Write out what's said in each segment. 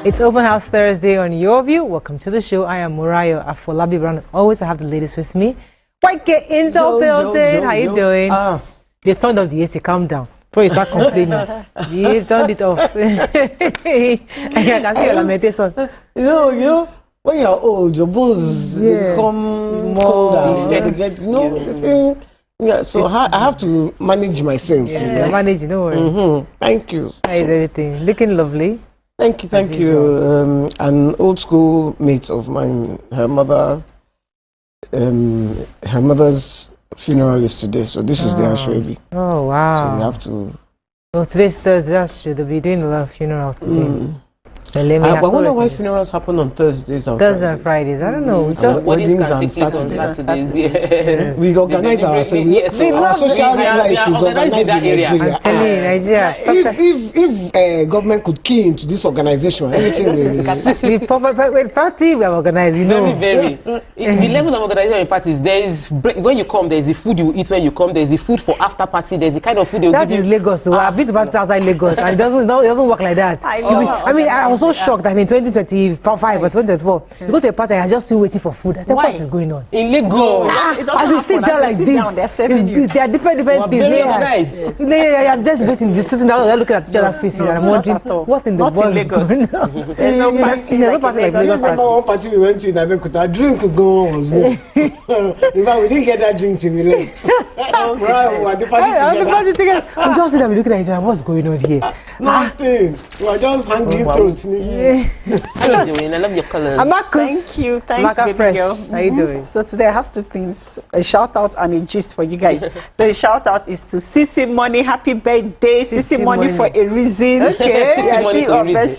It's Open House Thursday on Your View. Welcome to the show. I am Murayo Afolabi Brown. As always, I have the ladies with me. White get Intel building. How you doing? They turned off the AC. Calm down. Before you start complaining. You turned it off. I can see your lamentation. You know, when you're old, your bones become colder. So I have to manage myself. Yeah, you're managing. Don't worry. Thank you. How is everything? Looking lovely. Thank you. An old school mate of mine, her mother's funeral is today, so this is the Ashwebi. Oh wow! So we have to. Well, today's Thursday. That's true. They'll be doing a lot of funerals today. I wonder why funerals happen on Thursdays and Thursdays and Fridays. I don't know. Just weddings and Saturdays. Yes. We organize ourselves. Our social life is organized in Nigeria. I'm telling you, Nigeria. If government could key into this organization, everything with party we have organized. You know, very. The level of organization in parties. There is when you come, there is the food you eat when you come. There is the food for after party. There is the kind of food they will give you. That is Lagos. So I've been to parties outside Lagos, and it doesn't work like that. I mean, I was so shocked that in 2025 or 2024, you go to a party and you're just still waiting for food. I said, what is going on? In Lagos. As you sit there like this, there are different things. I'm just waiting, you're sitting down, they're looking at each other's faces, and I'm wondering, what in the world is going on? There's no party like Lagos. I remember one party we went to in Abeokuta, drink was more. In fact, we didn't get that drink till we left. I'm just sitting there looking at each other, what's going on here? Nothing. We are just hanging throats. How you doing? I love your colors. Thank you. Thanks, baby Fresh. girl. How you doing? So today I have two things: a shout out and a gist for you guys. So the shout out is to Sissy Money. Happy birthday, Sissy Money, for a reason. Okay.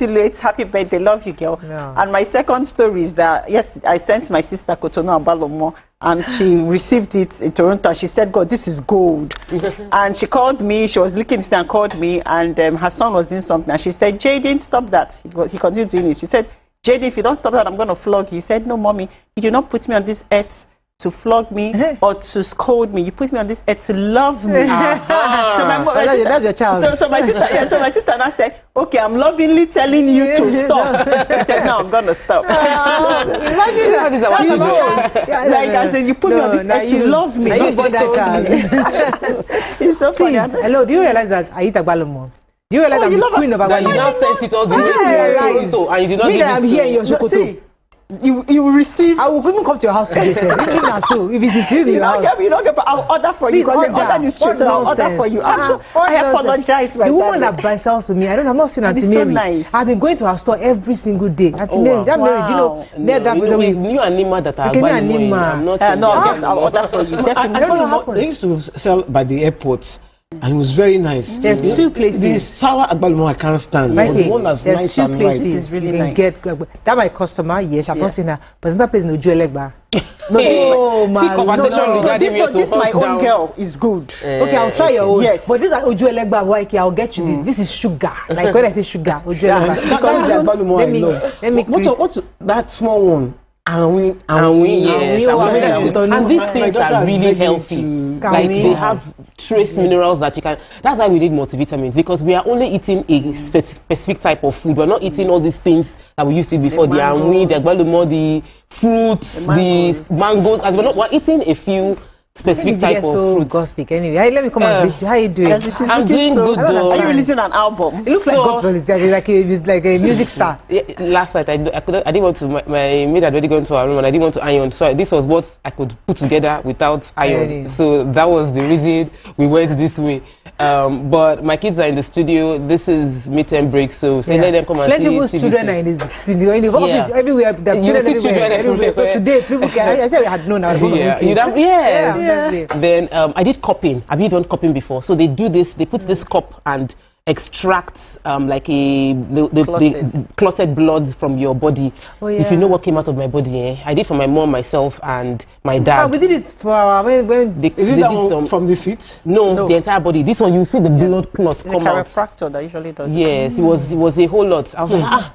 Late. Happy birthday, love you, girl. Yeah. And my second story is that I sent my sister Kotono Abalomo, and she received it in Toronto. She said, "God, this is gold." And she called me. She was looking at it and called me, and her son was doing something. And she said, "Jaden, stop that." He continued doing it. She said, "Jaden, if you don't stop that, I'm going to flog you." He said, "No, mommy, you do not put me on this earth to flog me or to scold me. You put me on this earth to love me." So that's your child. So my sister now said, "Okay, I'm lovingly telling you to stop." He said, "No, I'm gonna stop." Imagine that. Like I said, you put me on this earth to love me. Not to scold me. It's so funny. Hello, do you realize that I eat Agbalomo? Do you realize I'm the queen of Agbalomo? You now sent it all the way to Toronto, and you did not give I'm here in your Sokoto. You will receive. I will even come to your house today, sir. If it is in your house. You don't get. I'll order for you. Order this trip. I'll order for you. I apologize. The woman that buys sells to me, I've not seen Auntie Mary. So nice. I've been going to her store every single day. Auntie Mary, that Mary, do you know? You and Nima that are buying money. I'm not. I'll order for you. Definitely. They used to sell by the airport. And it was very nice. There are two places. The sour Agbalomo I can't stand. But the one that's nice and right. Is really nice. That my customer, yes, I've not seen her. But another place in Ujuelegba. This my own girl is good. Okay, I'll try your own. Yes. But this is Ujuelegba, Waike, I'll get you this. This is sugar. Like when I say sugar, Ujuelegba. Because the Agbalomo I love. What's that small one? And these things are really healthy. Like they have trace minerals that you can. That's why we need multivitamins, because we are only eating a specific type of food. We're not eating all these things that we used to eat before. The anwi, the agbalumo, the fruits, the mangoes. As we're eating a few specific type of fruit. Gothic. Anyway, let me come and meet you. How are you doing? I'm doing good though. Are you releasing an album? It looks like gospel. It's like a music star. Last night I didn't want to. My maid had already gone to our room and I didn't want to iron. So this was what I could put together without iron. So that was the reason we went this way. But my kids are in the studio. This is midterm break, so let them come and see. Plenty of children are in the studio. In the office, everywhere. The children everywhere. So today, people can. I said we had known our kids. Then I did cupping. Have you done cupping before? So they do this. They put this cup and extract like the clotted blood from your body. If you know what came out of my body, I did for my mom, myself, and my dad. We did it for our Is it that one from the feet? No, the entire body. This one, you see the blood clots come out. It's a chiropractor that usually does it. Yes, it was a whole lot. I was like,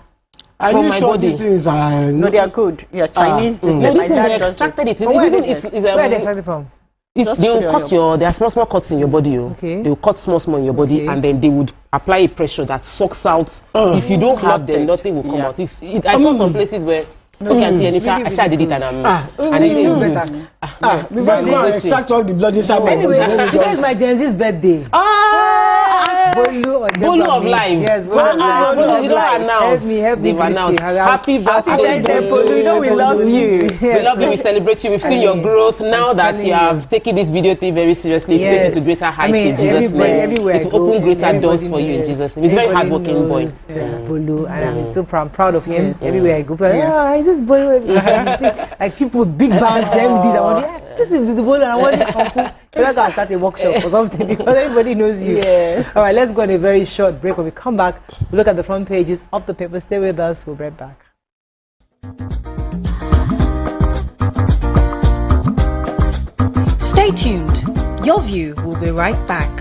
Are you sure these things are... No, they are good. Yeah, Chinese. No, this one, they extracted it. Where are they extracted from? They will cut there are small cuts in your body. Okay. They will cut small in your body, and then they would apply a pressure that sucks out. If you don't have them, nothing will come out. I saw some places where I did it and before I go and extract all the bloody sample. Anyway, today is my Gen Z's birthday. Bolu of life. Yes, Bolu of life. Help me. Happy birthday, Bolu. You know we love you. We love you. We celebrate you. We've seen your growth. Now that you have taken this video thing very seriously, it's taken to greater heights in Jesus' name. It's opened greater doors for you in Jesus' name. He's a very hardworking boy. Bolu, and I'm so proud of him. Everywhere I go, is this Bolu? Like people with big bags, MDs. I want this is the Bolu. I want to I gotta start a workshop or something because everybody knows you. Yes. All right, let's go on a very short break. When we come back, we'll look at the front pages of the paper. Stay with us. We'll be right back. Stay tuned. Your View will be right back.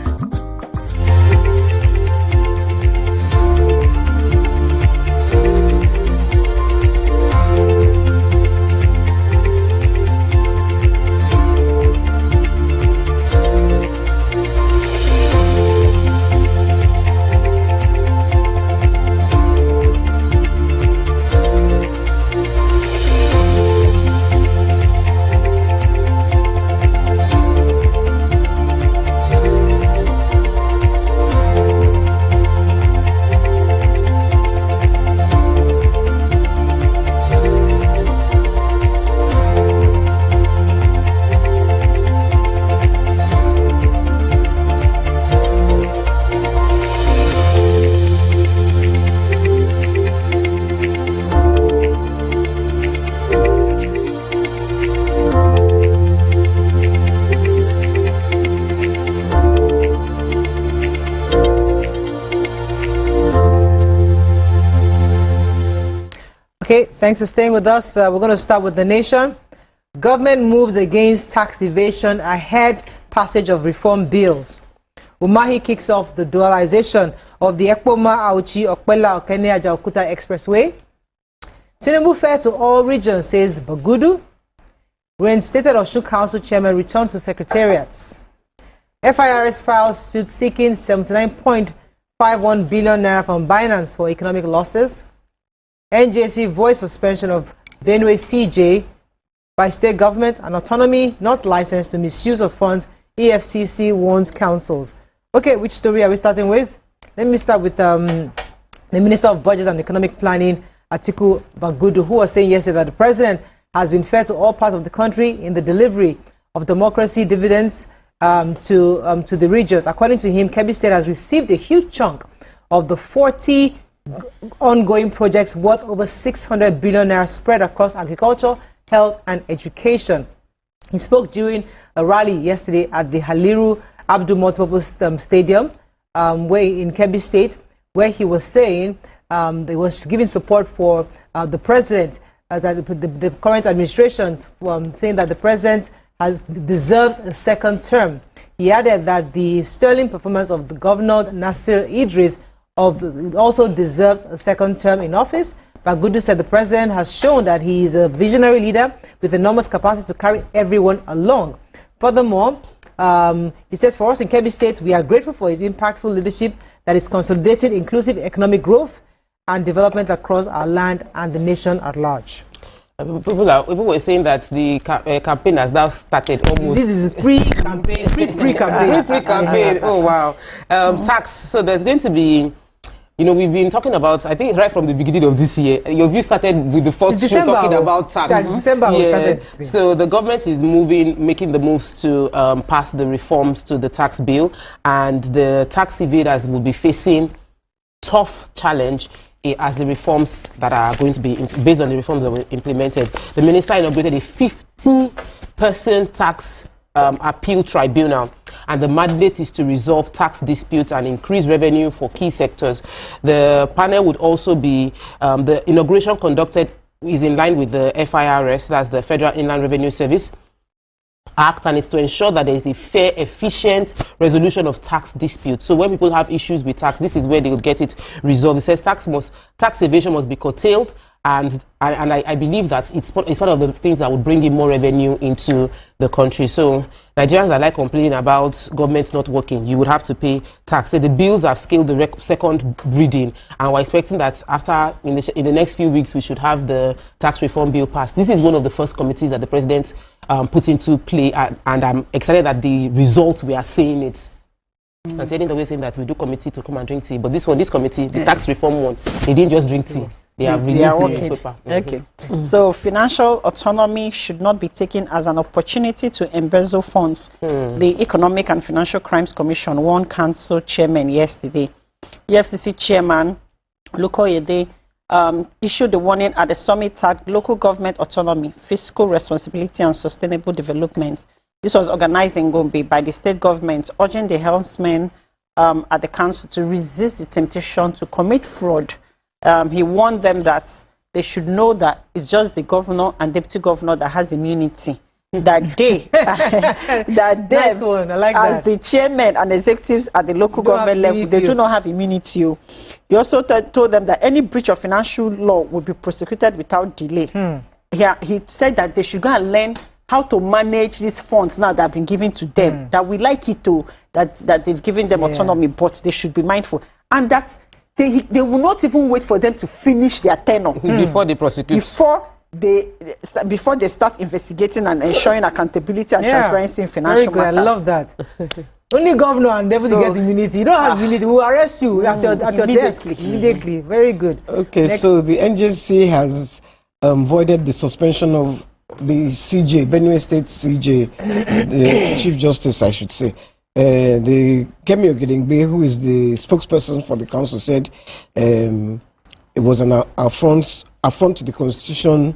Okay, thanks for staying with us. We're going to start with The Nation. Government moves against tax evasion ahead passage of reform bills. Umahi kicks off the dualization of the Ekpoma Auchi Okpela Okene Ajaokuta Expressway. Tinubu fair to all regions, says Bagudu. Reinstated Osun Council chairman returned to secretariats. FIRS files suit seeking 79.51 billion naira from Binance for economic losses. NJC voice suspension of Benue CJ by state government and autonomy not licensed to misuse of funds. EFCC warns councils. Okay, which story are we starting with? Let me start with the Minister of Budget and Economic Planning, Atiku Bagudu, who was saying yesterday that the president has been fair to all parts of the country in the delivery of democracy dividends to the regions. According to him, Kebbi State has received a huge chunk of the 40 ongoing projects worth over 600 billion naira spread across agriculture, health and education. He spoke during a rally yesterday at the Haliru Abdul Multipurpose Stadium where in Kebbi State, where he was saying they was giving support for the president, the current administration, saying that the president deserves a second term. He added that the sterling performance of the governor Nasir Idris also deserves a second term in office. Bagudu said the president has shown that he is a visionary leader with enormous capacity to carry everyone along. Furthermore, he says, for us in Kebbi State, we are grateful for his impactful leadership that is consolidating inclusive economic growth and development across our land and the nation at large. People were saying that the campaign has now started almost. This is pre-campaign, pre-campaign. Pre-campaign. Oh, wow. Tax. So there's going to be, we've been talking about, I think right from the beginning of this year, your view started with the first show talking about tax. That's December we started. So the government is making the moves to pass the reforms to the tax bill, and the tax evaders will be facing tough challenge as the reforms that are going to be based on the reforms that were implemented. The minister inaugurated a 50-person tax appeal tribunal, and the mandate is to resolve tax disputes and increase revenue for key sectors. The panel would also be, the inauguration conducted is in line with the FIRS, that's the Federal Inland Revenue Service Act, and it's to ensure that there is a fair, efficient resolution of tax disputes. So when people have issues with tax, this is where they will get it resolved. It says tax evasion must be curtailed And I believe that it's part of the things that would bring in more revenue into the country. So Nigerians that like complaining about government not working, you would have to pay tax. So the bills have scaled the second reading, and we're expecting that after in the next few weeks we should have the tax reform bill passed. This is one of the first committees that the president put into play, and I'm excited that the results we are seeing it. And saying the way saying that we do committee to come and drink tea, but this committee, the tax reform one, they didn't just drink tea. They have released the paper. Okay. So financial autonomy should not be taken as an opportunity to embezzle funds. The Economic and Financial Crimes Commission warned council chairman yesterday. EFCC chairman Luko Yede issued the warning at the summit tagged Local Government Autonomy, Fiscal Responsibility and Sustainable Development. This was organized in Gombe by the state government, urging the helmsmen at the council to resist the temptation to commit fraud. He warned them that they should know that it's just the governor and deputy governor that has immunity. That they, nice one. I like as that. the chairman and executives at the local government level, they do not have immunity. He also told them that any breach of financial law will be prosecuted without delay. He said that they should go and learn how to manage these funds now that have been given to them. That we like it to, that they've given them autonomy, but they should be mindful. And that they will not even wait for them to finish their tenure before they prosecute. Before they start investigating and ensuring accountability and transparency in financial matters. I love that. Only governor and deputy get immunity. You don't have immunity. We'll arrest you at your desk immediately. Very good. Okay, so the NJC has voided the suspension of the CJ, Benue State CJ, the Chief Justice, I should say. The Kemi Ogedengbe, who is the spokesperson for the council, said it was an affront to the constitution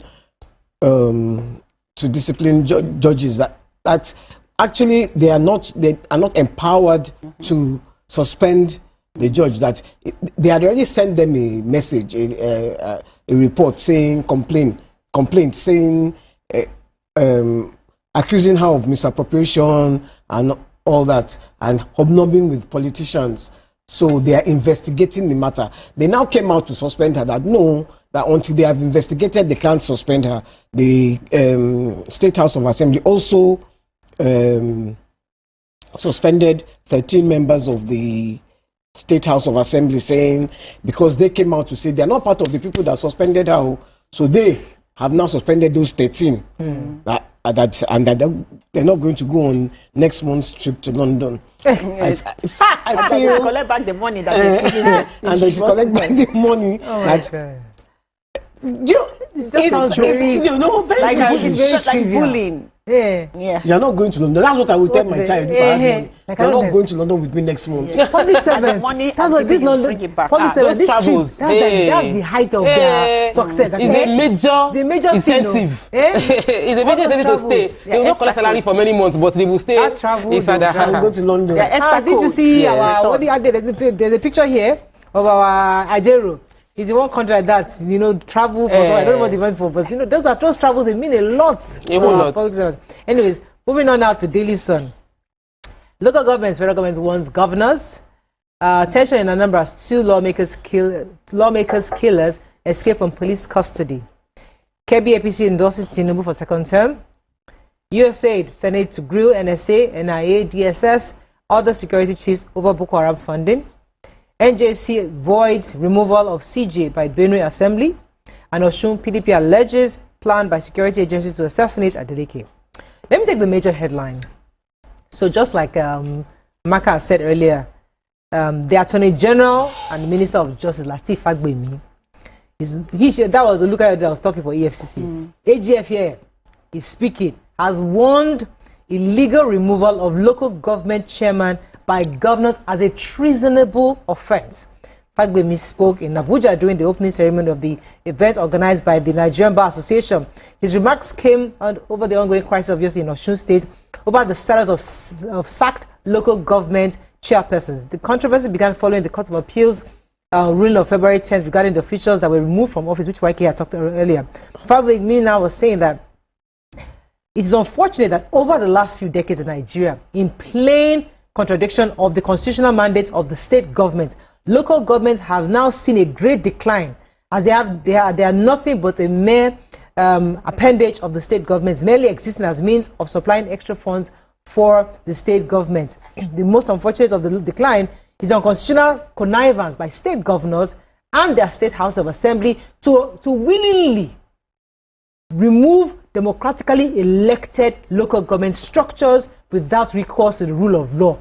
to discipline judges. That actually they are not empowered to suspend the judge. That they had already sent them a message, a report saying complaint saying accusing her of misappropriation and all that, and hobnobbing with politicians. So they are investigating the matter. They now came out to suspend her. That until they have investigated, they can't suspend her. The State House of Assembly also suspended 13 members of the State House of Assembly, saying because they came out to say they are not part of the people that suspended her, so they have now suspended those 13. That they're not going to go on next month's trip to London. I feel collect back the money that they giving and they should collect back the money. It sounds very like bullying. You're not going to London. That's what I will tell my child. If I have money. You're not going to London with me next month. Public servants. That's what this London. Public servants. This trip. That's the height of their success. It's a major incentive. It's a major incentive to stay. They will not collect salary for many months, but they will stay inside their house. Go to London. Did you see our? What there's a picture here of our Ajero. He's in one country like that, travel for I don't know what he went for, but those travels, they mean a lot. Anyways, moving on now to Daily Sun. Local governments, federal government warns governors. Tension in Anambra, 2 lawmakers killers escape from police custody. KB APC endorses Tinubu for second term. USAID, Senate to grill NSA, NIA, DSS, other security chiefs over Boko Haram funding. NJC voids removal of CJ by Benue Assembly, and Osun PDP alleges plan by security agencies to assassinate Adeleke. Let me take the major headline. So just like Maka said earlier, the Attorney General and the Minister of Justice, Lateef Fagbemi, that was a looker that was talking for EFCC. AGF here is speaking, has warned illegal removal of local government chairman by governors as a treasonable offense. Fagbemi spoke in Abuja during the opening ceremony of the event organized by the Nigerian Bar Association. His remarks came over the ongoing crisis, obviously, in Osun State, over the status of sacked local government chairpersons. The controversy began following the Court of Appeals ruling of February 10th regarding the officials that were removed from office, which YK had talked about earlier. Fagbemi now was saying that it is unfortunate that over the last few decades in Nigeria, in plain contradiction of the constitutional mandate of the state government, local governments have now seen a great decline as they are nothing but a mere appendage of the state governments, merely existing as means of supplying extra funds for the state government. The most unfortunate of the decline is unconstitutional connivance by state governors and their state house of assembly to willingly remove democratically elected local government structures without recourse to the rule of law.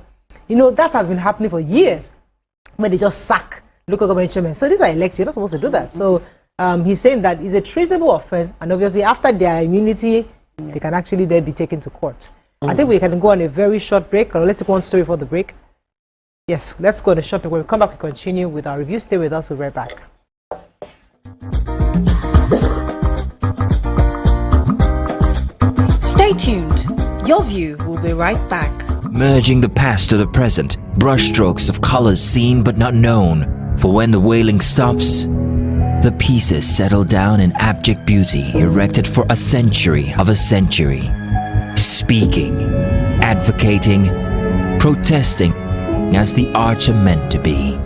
You know, that has been happening for years, where they just sack local government chairmen. So these are elected, you're not supposed to do that. So he's saying that it's a treasonable offense, and obviously after their immunity, they can actually then be taken to court. I think we can go on a very short break, or let's take one story for the break. Yes, let's go on a short break. When we come back, we continue with our review. Stay with us, we'll be right back. Stay tuned. Your view will be right back. Merging the past to the present, brushstrokes of colors seen but not known. For when the wailing stops, the pieces settle down in abject beauty erected for a century of a century. Speaking, advocating, protesting as the arts are meant to be.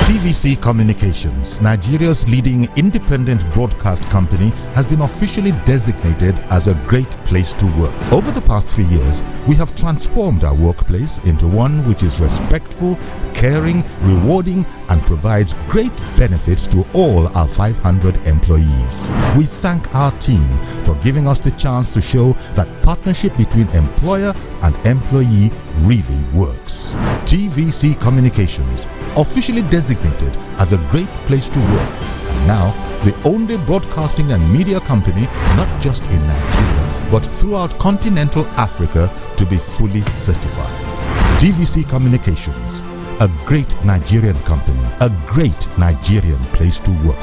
TVC Communications, Nigeria's leading independent broadcast company, has been officially designated as a great place to work. Over the past few years, we have transformed our workplace into one which is respectful, caring, rewarding, and provides great benefits to all our 500 employees. We thank our team for giving us the chance to show that partnership between employer and employee really works. TVC Communications, officially designated as a great place to work, and now the only broadcasting and media company not just in Nigeria but throughout continental Africa to be fully certified. TVC Communications, a great Nigerian company, a great Nigerian place to work.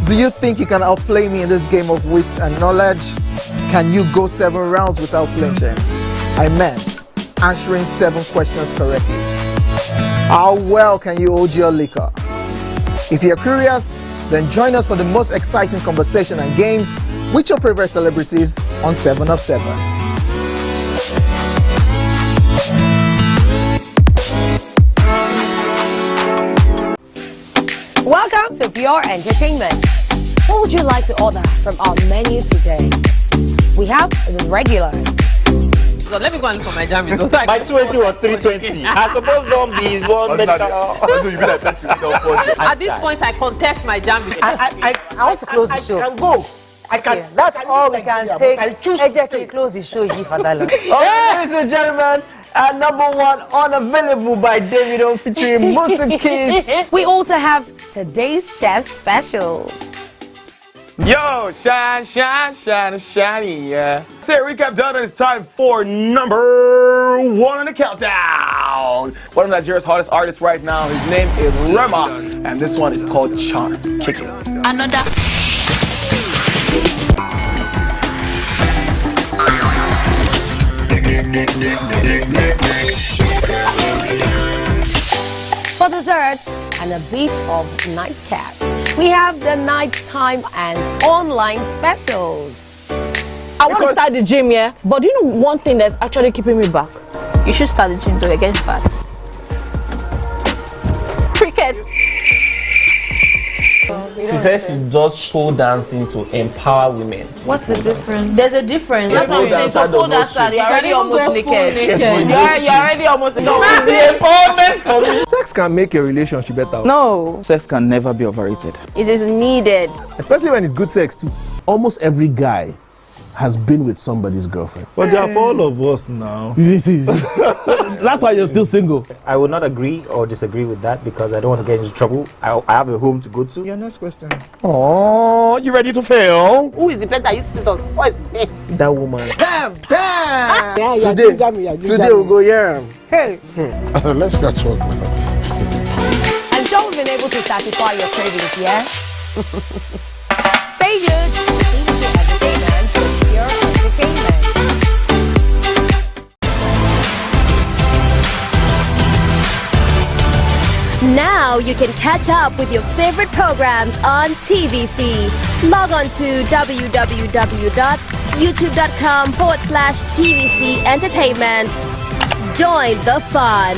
Do you think you can outplay me in this game of wits and knowledge? Can you go 7 rounds without flinching? I meant answering 7 questions correctly. How well can you hold your liquor? If you're curious, then join us for the most exciting conversation and games with your favorite celebrities on 7 of 7. Welcome to Pure Entertainment. What would you like to order from our menu today? We have the regular. So let me go and look for my jammies. So by 20 or 320. I suppose don't be one medical. At this point, I contest my jammies. I want to close the show. I can go. I can. Okay, that's all we can take. I choose to close the show. Ladies and gentlemen, #1 unavailable by Davido featuring Musa Keys. We also have today's chef special. Yo, shine, shine, shine, shiny, yeah. Say recap done, and it's time for #1 on the countdown. One of Nigeria's hottest artists right now, his name is Rema, and this one is called Charm. Kick it. Another. For dessert and a bit of nightcap, we have the nighttime and online specials. I want to start the gym, yeah, but do you know one thing that's actually keeping me back? You should start the gym to get fat. Cricket. She says she does pole dancing to empower women. What's the difference? There's a difference. Yeah, That's what I'm saying. So pole dancer, you're already almost naked. You're already almost naked. No, the empowerment for me. Sex can make a relationship better. No. Sex can never be overrated. It is needed. Especially when it's good sex too. Almost every guy has been with somebody's girlfriend. But they are for all of us now. That's why you're still single. I would not agree or disagree with that because I don't want to get into trouble. I have a home to go to. Your next question. Oh, you ready to fail? Who is the person that used to some sports? That woman. Damn! Yeah, Today we'll go here. Hey. Let's catch up. I'm sure we've been able to satisfy your cravings, yeah? Stay good. Entertainment for pure entertainment. Now you can catch up with your favorite programs on TVC. Log on to www.youtube.com/TVC Entertainment. Join the fun.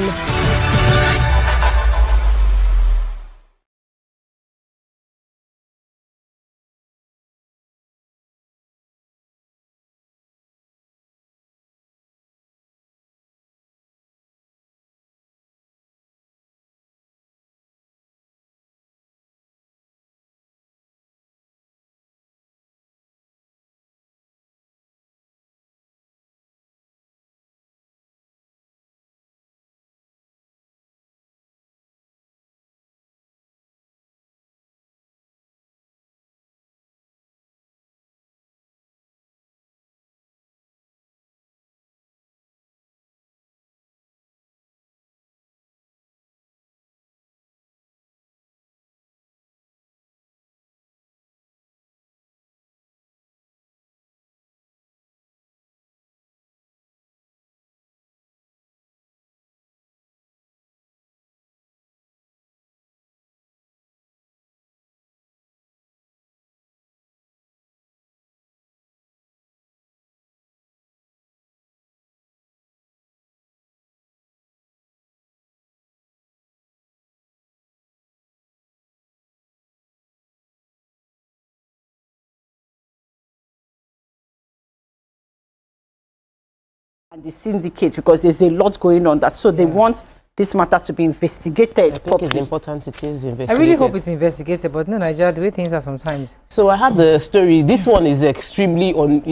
And the syndicate, because there's a lot going on that, so they want this matter to be investigated. I think it's important it is investigated. I really hope it's investigated, but no, Nigeria, the way things are sometimes. So I have the story. This one is extremely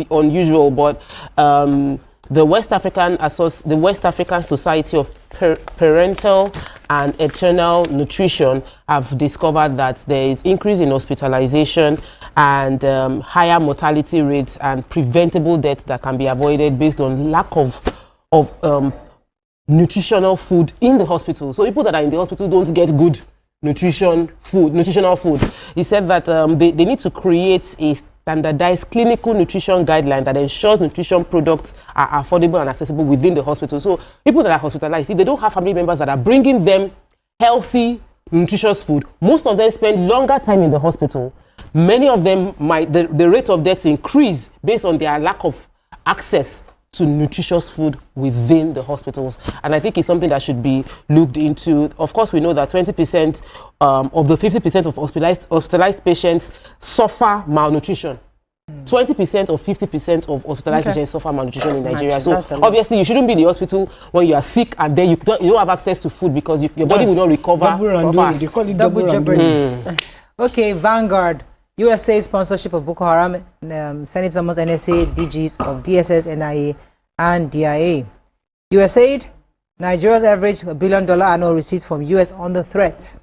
unusual, but the West African Society of Parental and Eternal Nutrition have discovered that there is increase in hospitalization and higher mortality rates and preventable deaths that can be avoided based on lack of nutritional food in the hospital. So people that are in the hospital don't get good nutritional food. He said that they need to create a standardized clinical nutrition guideline that ensures nutrition products are affordable and accessible within the hospital. So people that are hospitalized, if they don't have family members that are bringing them healthy, nutritious food, most of them spend longer time in the hospital. Many of them the rate of deaths increase based on their lack of access to nutritious food within the hospitals. And I think it's something that should be looked into. Of course, we know that 20% of the 50% of hospitalized patients suffer malnutrition. 20% or 50% of hospitalized patients suffer malnutrition in Nigeria. So obviously, you shouldn't be in the hospital when you are sick and then you don't have access to food because your body will not recover fast. They call it double jeopardy. Okay, Vanguard. USA sponsorship of Boko Haram, Senate summons NSA, DGs of DSS, NIA, and DIA. USAID, Nigeria's average $1 billion annual receipts from US under threat.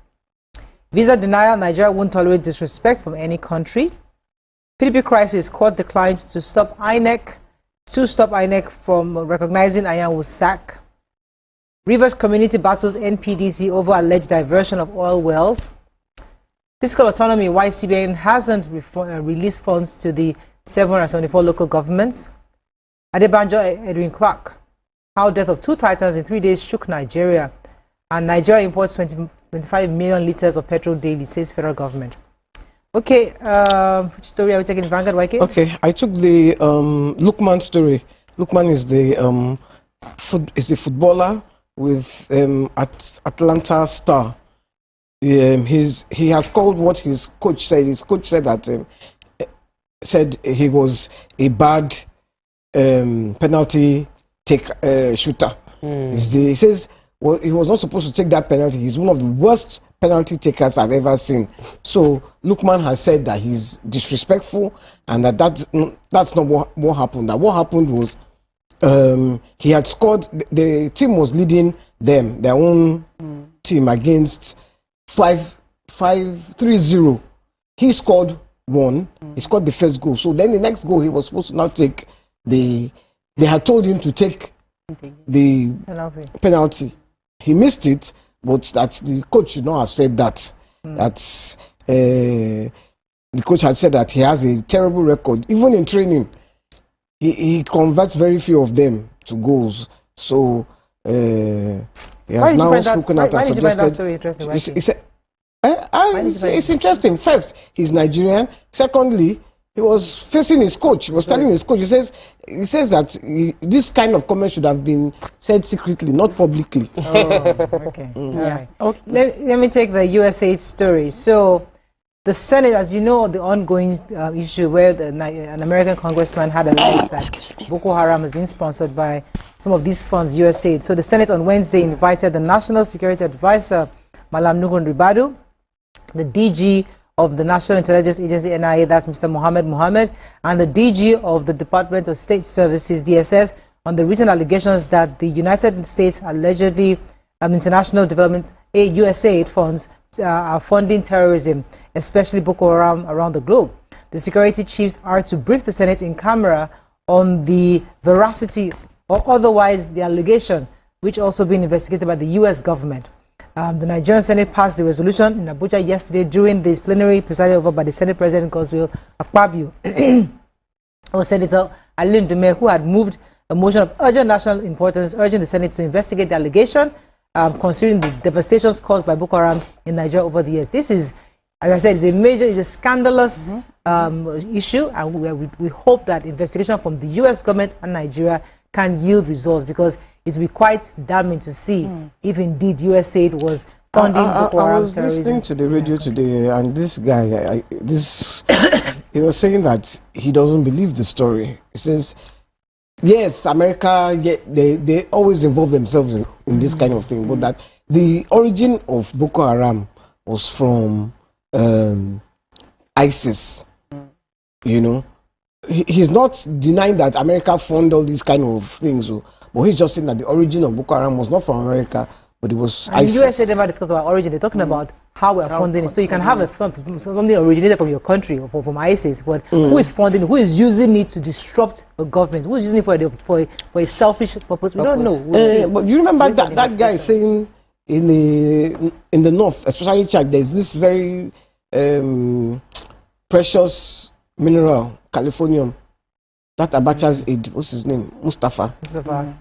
Visa denial, Nigeria won't tolerate disrespect from any country. PDP crisis, court declines to stop INEC from recognizing Anyanwu's sack. Rivers community battles NPDC over alleged diversion of oil wells. Fiscal autonomy, why CBN hasn't released funds to the 774 local governments. Adebanjo Edwin Clark, how death of 2 titans in 3 days shook Nigeria. And Nigeria imports 25 million liters of petrol daily, says federal government. Okay, which story are we taking, Vanguard, YK? Okay, I took the Lukman story. Lukman is a footballer with Atlanta Star. he has called what his coach said. His coach said that said he was a bad penalty shooter. He says, well, he was not supposed to take that penalty. He's one of the worst penalty takers I've ever seen. So Lukman has said that he's disrespectful and that's not what happened. That what happened was he had scored. The team was leading their own team against 5-3-0. He scored one. He scored the first goal. So then the next goal he was supposed to now take they had told him to take the penalty. He missed it, but that the coach should not have said that. That's the coach had said that he has a terrible record. Even in training, he converts very few of them to goals. So he has now spoken out and suggested. He said, it's interesting. First, he's Nigerian. Secondly, he was facing his coach. He was telling his coach. He says that this kind of comment should have been said secretly, not publicly. Oh, okay. All right. Okay. Let me take the USA story. So, the Senate, as you know, the ongoing issue where an American congressman had alleged that Boko Haram has been sponsored by some of these funds, USAID. So, the Senate on Wednesday invited the National Security Advisor, Malam Nuhun Ribadu, the DG of the National Intelligence Agency, NIA, that's Mr. Mohammed, and the DG of the Department of State Services, DSS, on the recent allegations that the United States allegedly international development USAID funds are funding terrorism, especially Boko Haram, around the globe. The security chiefs are to brief the Senate in camera on the veracity or otherwise the allegation, which also being investigated by the U.S. government. The Nigerian Senate passed the resolution in Abuja yesterday during this plenary presided over by the Senate President Godswill Akpabio. Or Senator Alin Dume, who had moved a motion of urgent national importance, urging the Senate to investigate the allegation considering the devastations caused by Boko Haram in Nigeria over the years. This is, as I said, it's a scandalous issue, and we hope that investigation from the U.S. government and Nigeria can yield results, because it will be quite damning to see if indeed USAID was funding Boko Haram I was listening to the radio today, and this guy, he was saying that he doesn't believe the story. He says, yes, America, they always involve themselves in this kind of thing, but that the origin of Boko Haram was from ISIS, you know. He's not denying that America funded all these kind of things, but he's just saying that the origin of Boko Haram was not from America, but it was ISIS. The USA never discussed about origin. They're talking about how we are funding it. So you can have something originated from your country or from ISIS, but who is funding it? Who is using it to disrupt a government? Who is using it for a selfish purpose? We don't know. But you remember that guy saying in the north, especially Chad, there's this very precious mineral, Californium, that Abacha's aide, what's his name? Mustafa.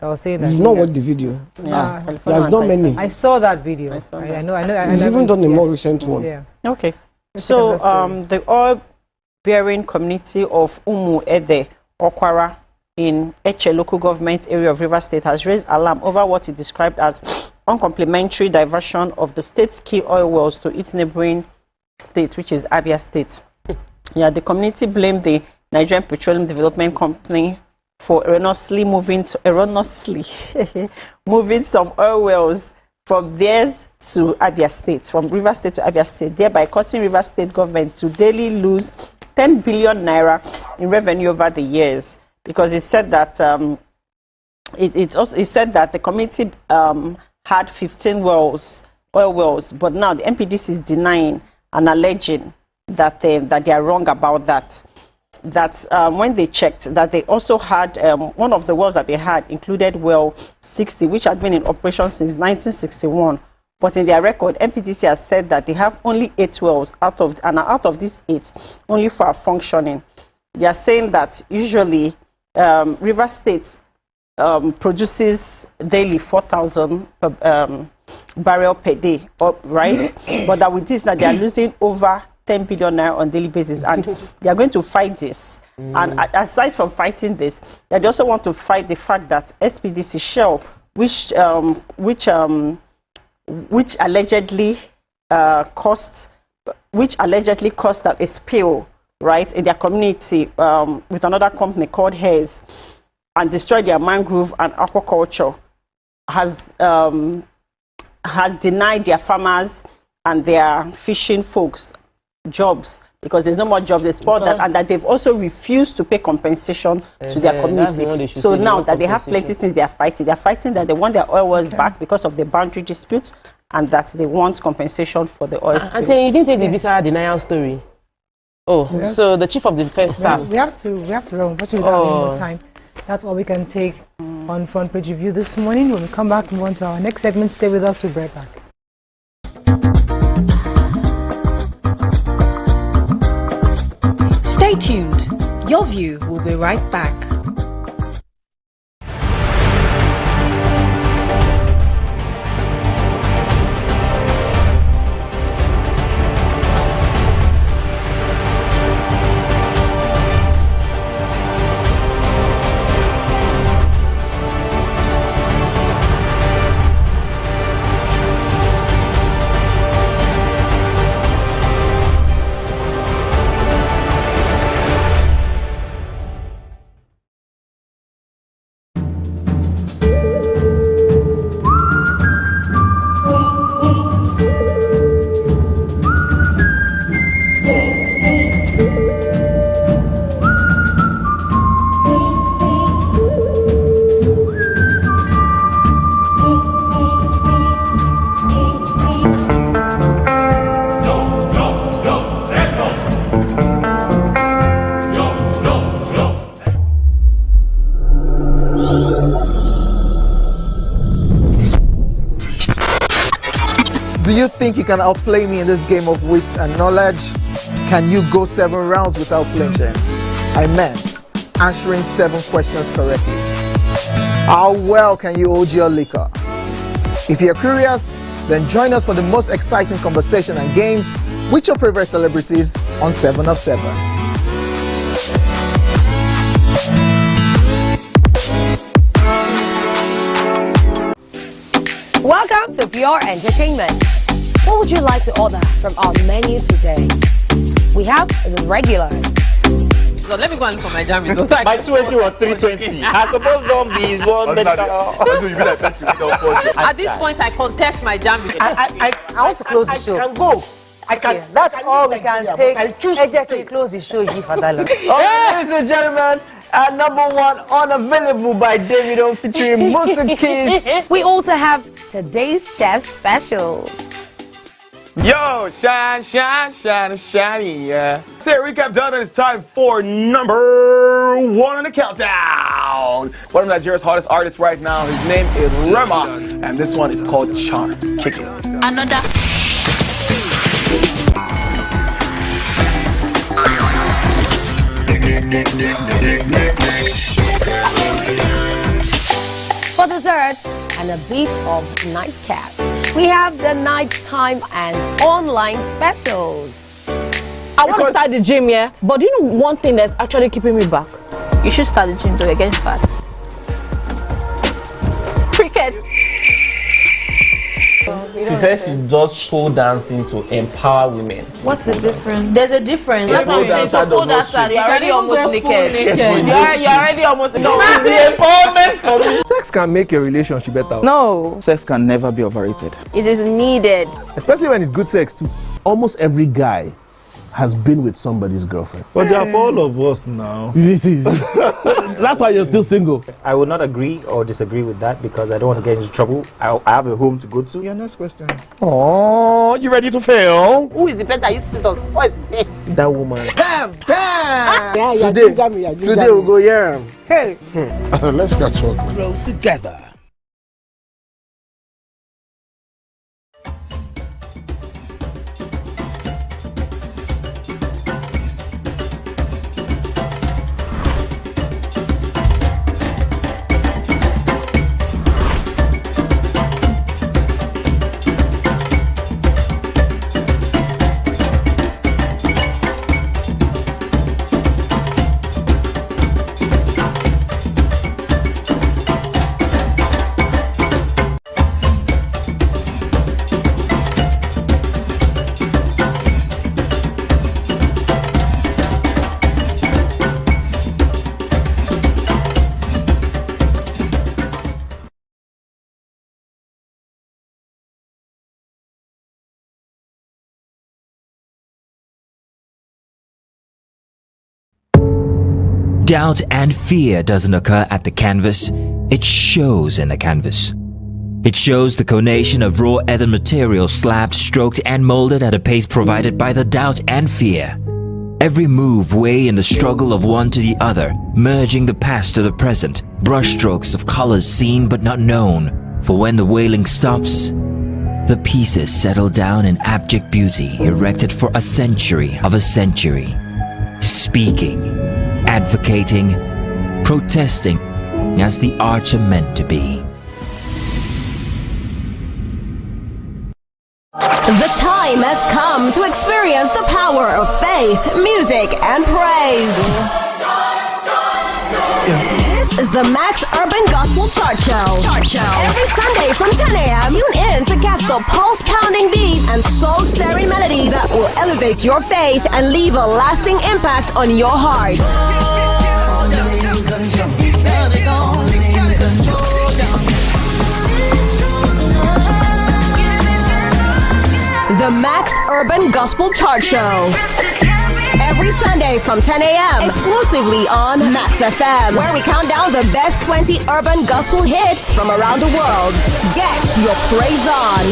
I was saying that. You've not watched the video. There's not many. I saw that video. I know. He's even done a more recent one. Yeah. Okay. So the oil-bearing community of Umu Ede, Okwara, in Eche local government area of Rivers State has raised alarm over what it described as uncomplimentary diversion of the state's key oil wells to its neighboring state, which is Abia State. Yeah, the community blamed the Nigerian Petroleum Development Company for erroneously moving some oil wells from theirs to Abia State, from Rivers State to Abia State, thereby causing Rivers State government to daily lose 10 billion naira in revenue over the years. Because it said that it said that the community had 15 oil wells, but now the MPDC is denying and alleging that they are wrong about that. That when they checked, that they also had one of the wells that they had included well 60, which had been in operation since 1961. But in their record, MPDC has said that they have only 8 wells out of these 8, only 4 are functioning. They are saying that usually River State produces daily 4,000 barrel per day, right? But that with this, that they are losing over 10 billion naira on daily basis, and they are going to fight this. And aside from fighting this, they also want to fight the fact that SPDC Shell, which allegedly allegedly caused a spill, right, in their community with another company called Hays, and destroyed their mangrove and aquaculture, has denied their farmers and their fishing folks jobs, because there's no more jobs. They spoiled that, and that they've also refused to pay compensation to their community. So now that they have plenty things they are fighting that they want their oil wells back because of the boundary disputes, and that they want compensation for the oil spill. And so you didn't take the visa denial story. Oh, so the chief of the defense staff. We have to run. Unfortunately, we don't have any more time. That's all we can take on Front Page Review this morning. When we come back, move on to our next segment. Stay with us. We'll be right back. Stay tuned. Your View will be right back. Do you think you can outplay me in this game of wits and knowledge? Can you go 7 rounds without flinching? I meant answering 7 questions correctly. How well can you hold your liquor? If you're curious, then join us for the most exciting conversation and games with your favorite celebrities on 7 of 7. Welcome to Pure Entertainment. What would you like to order from our menu today? We have the regulars. So let me go and look for my jam results. My 20 was 320. I suppose don't be one medical. At this point, I contest my jam results. I want to close the show. I can go. I can. That's all we can take. I choose to close the show. Father. Ladies and gentlemen, number 1, Unavailable by Davido featuring Musa Keys. We also have today's chef special. Yo, shine, shine, shine, shiny, yeah. Say recap done, and it's time for number 1 on the countdown. One of Nigeria's hottest artists right now, his name is Rema, and this one is called Charm. Kick it. Another. For dessert and a bit of nightcap, we have the nighttime and online specials. I want to start the gym, yeah? But do you know one thing that's actually keeping me back? You should start the gym though, you're getting fat. Cricket. She says she does pole dancing to empower women. What's the difference? There's a difference. That's what I'm saying. So pole dancer, you're already almost naked. You're already almost naked. No, it's the empowerment for me. Sex can make your relationship better. No. Sex can never be overrated. It is needed. Especially when it's good sex too. Almost every guy has been with somebody's girlfriend. But they are for all of us now. That's why you're still single. I would not agree or disagree with that because I don't want to get into trouble. I have a home to go to. Your next question. Oh, you ready to fail? Who is the better Jesus? What's his name? That woman. Bam! Bam! Today we'll go here. Hey. Let's get talking. Grow together. Doubt and fear doesn't occur at the canvas, it shows in the canvas. It shows the conation of raw earthen material slabbed, stroked and molded at a pace provided by the doubt and fear. Every move way in the struggle of one to the other, merging the past to the present, brushstrokes of colors seen but not known, for when the wailing stops, the pieces settle down in abject beauty erected for a century of a century. Speaking, advocating, protesting as the arts are meant to be. The time has come to experience the power of faith, music, and praise. This is the Max Urban Gospel Chart Show. Every Sunday from 10 a.m., tune in to catch the pulse-pounding beats and soul-stirring melodies that will elevate your faith and leave a lasting impact on your heart. The Max Urban Gospel Chart Show. Every Sunday from 10 a.m. exclusively on Max FM, where we count down the best 20 urban gospel hits from around the world. Get your praise on.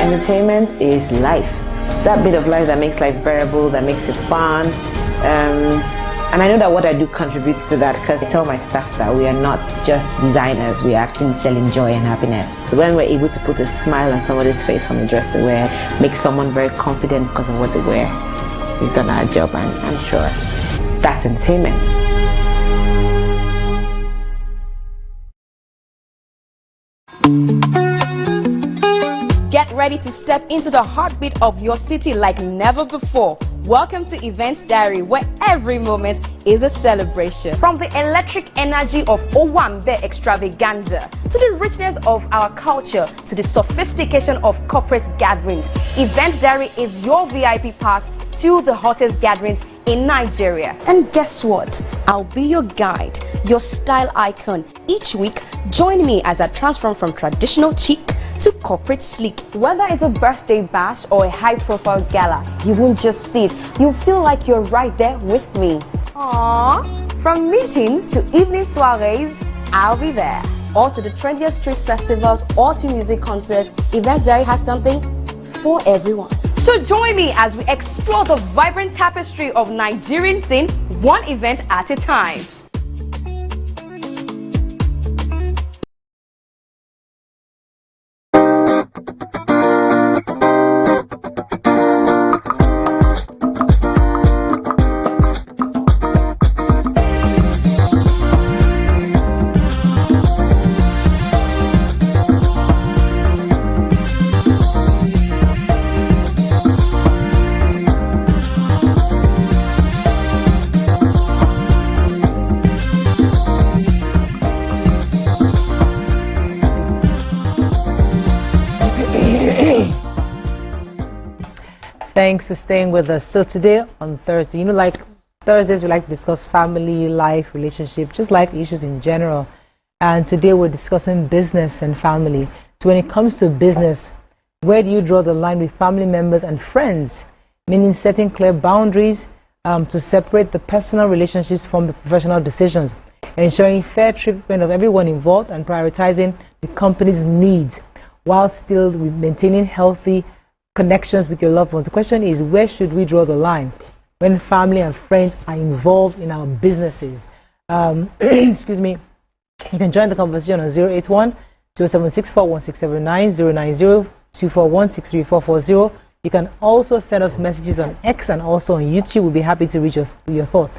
Entertainment is life. That bit of life that makes life bearable, that makes it fun. And I know that what I do contributes to that, because I tell my staff that we are not just designers, we are actually selling joy and happiness. So when we're able to put a smile on somebody's face from the dress they wear, make someone very confident because of what they wear, we've done our job, and I'm sure that's entertainment. Get ready to step into the heartbeat of your city like never before. Welcome to Events Diary, where every moment is a celebration. From the electric energy of Owambe extravaganza, to the richness of our culture, to the sophistication of corporate gatherings, Events Diary is your VIP pass to the hottest gatherings in Nigeria. And guess what? I'll be your guide, your style icon. Each week, join me as I transform from traditional chic to corporate sleek. Whether it's a birthday bash or a high-profile gala, you won't just see it. You'll feel like you're right there with me. Aww. From meetings to evening soirees, I'll be there. Or to the trendiest street festivals or to music concerts, Events Diary has something for everyone. So join me as we explore the vibrant tapestry of Nigerian scene, one event at a time. Thanks for staying with us. So today on Thursday, like Thursdays, we like to discuss family, life, relationship, just life issues in general. And today we're discussing business and family. So when it comes to business, where do you draw the line with family members and friends? Meaning setting clear boundaries to separate the personal relationships from the professional decisions, ensuring fair treatment of everyone involved and prioritizing the company's needs while still maintaining healthy connections with your loved ones. The question is, where should we draw the line when family and friends are involved in our businesses? Excuse me. You can join the conversation on 081-0764-1679, 090-241-63440. You can also send us messages on X and also on YouTube. We'll be happy to read your thoughts.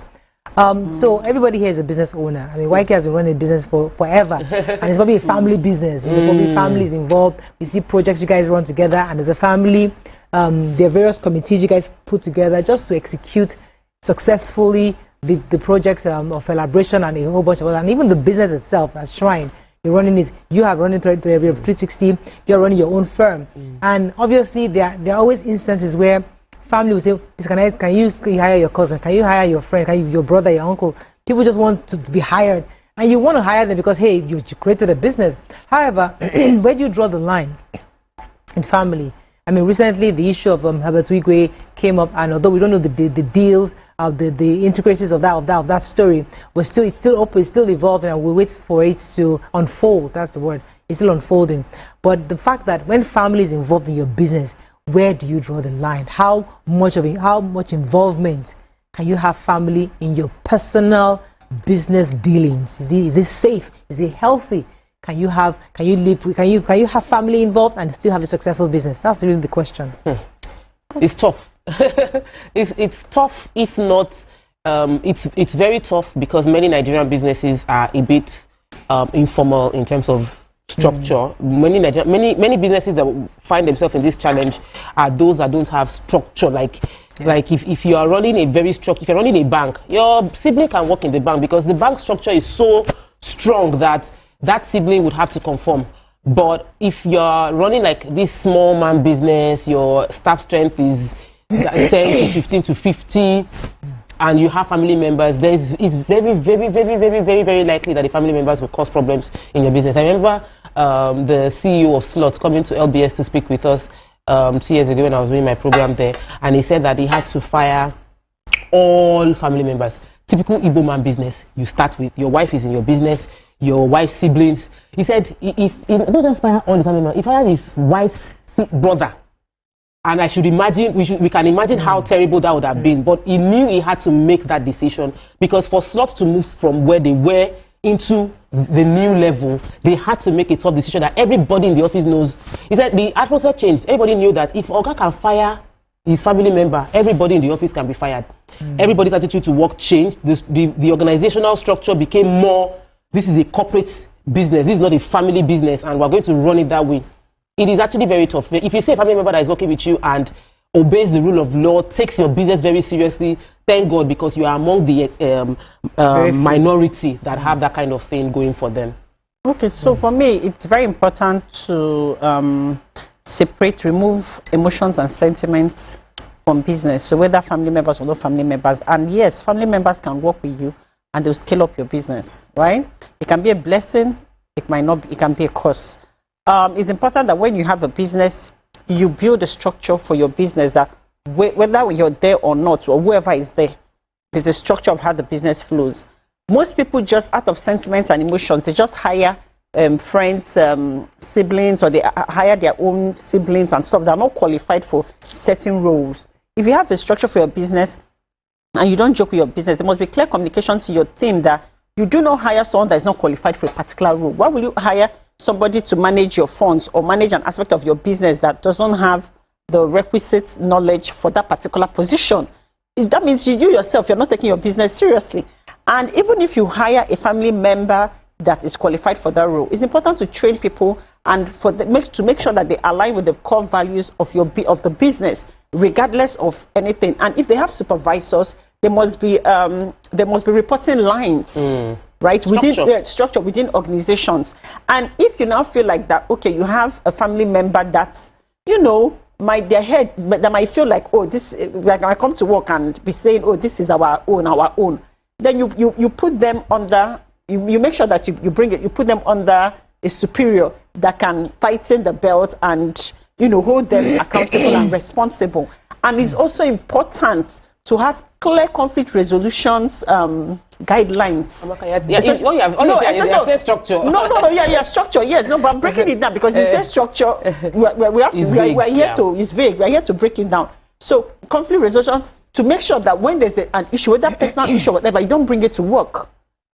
So everybody here is a business owner. I mean, YK has been running a business for forever, and it's probably a family business. You know, probably families involved. We see projects you guys run together, and as a family, there are various committees you guys put together just to execute successfully the projects of elaboration and a whole bunch of other, and even the business itself as Shrine. You're running it. You have running through the 360. You're running your own firm, and obviously there are always instances where family will say, can you hire your cousin? Can you hire your friend? Can you, your brother, your uncle? People just want to be hired. And you want to hire them because, hey, you created a business. However, where do you draw the line in family? I mean, recently the issue of Herbert Wigwe came up, and although we don't know the deals of the intricacies of that story, it's still open, it's still evolving, and we wait for it to unfold. That's the word. It's still unfolding. But the fact that when family is involved in your business, where do you draw the line? How much involvement can you have family in your personal business dealings? Is it safe? Is it healthy? Can you have family involved and still have a successful business? That's really the question. It's tough. it's tough. If not, it's very tough because many Nigerian businesses are a bit informal in terms of structure. Many businesses that find themselves in this challenge are those that don't have structure. Like if you are running a very structured, if you're running a bank, your sibling can work in the bank because the bank structure is so strong that sibling would have to conform. But if you're running like this small man business, your staff strength is 10 to 15 to 50, and you have family members, it's very, very, very, very, very, very likely that the family members will cause problems in your business. I remember the CEO of Slot coming to LBS to speak with us 2 years ago when I was doing my program there, and he said that he had to fire all family members. Typical Igbo man business, you start with your wife is in your business, your wife's siblings. He said, if don't just fire all the family members, if I had his wife's brother, and I should imagine, we can imagine how terrible that would have been, but he knew he had to make that decision because for Slot to move from where they were into the new level, they had to make a tough decision that everybody in the office knows. He said the atmosphere changed. Everybody knew that if Oga can fire his family member, everybody in the office can be fired. Everybody's attitude to work changed. The organizational structure became more, this is a corporate business, this is not a family business, and we're going to run it that way. It is actually very tough. If you say a family member that is working with you and obeys the rule of law, takes your business very seriously, thank God, because you are among the minority that have that kind of thing going for them. Okay, so for me, it's very important to remove emotions and sentiments from business. So whether family members or not family members, and yes, family members can work with you and they'll scale up your business, right? It can be a blessing, it might not be, it can be a curse. It's important that when you have a business, you build a structure for your business that whether you're there or not, or whoever is there, there's a structure of how the business flows. Most people just out of sentiments and emotions, they just hire friends, siblings, or they hire their own siblings and stuff that are not qualified for certain roles. If you have a structure for your business and you don't joke with your business, there must be clear communication to your team that you do not hire someone that is not qualified for a particular role. Why will you hire somebody to manage your funds or manage an aspect of your business that doesn't have the requisite knowledge for that particular position? That means you yourself, you're not taking your business seriously. And even if you hire a family member that is qualified for that role, it's important to train people and to make sure that they align with the core values of the business, regardless of anything. And if they have supervisors, there must be reporting lines. Right, structure within organizations. And if you now feel like that, okay, you have a family member that, that might feel like, oh, this, like I come to work and be saying, oh, this is our own. Then you put them under, you make sure that you put them under a superior that can tighten the belt and, hold them accountable and responsible. And it's also important to have clear conflict resolutions guidelines. Structure. Yes, no, but I'm breaking it down because you say structure. It's vague. We're here to break it down. So conflict resolution to make sure that when there's an issue, whether personal issue or whatever, you don't bring it to work.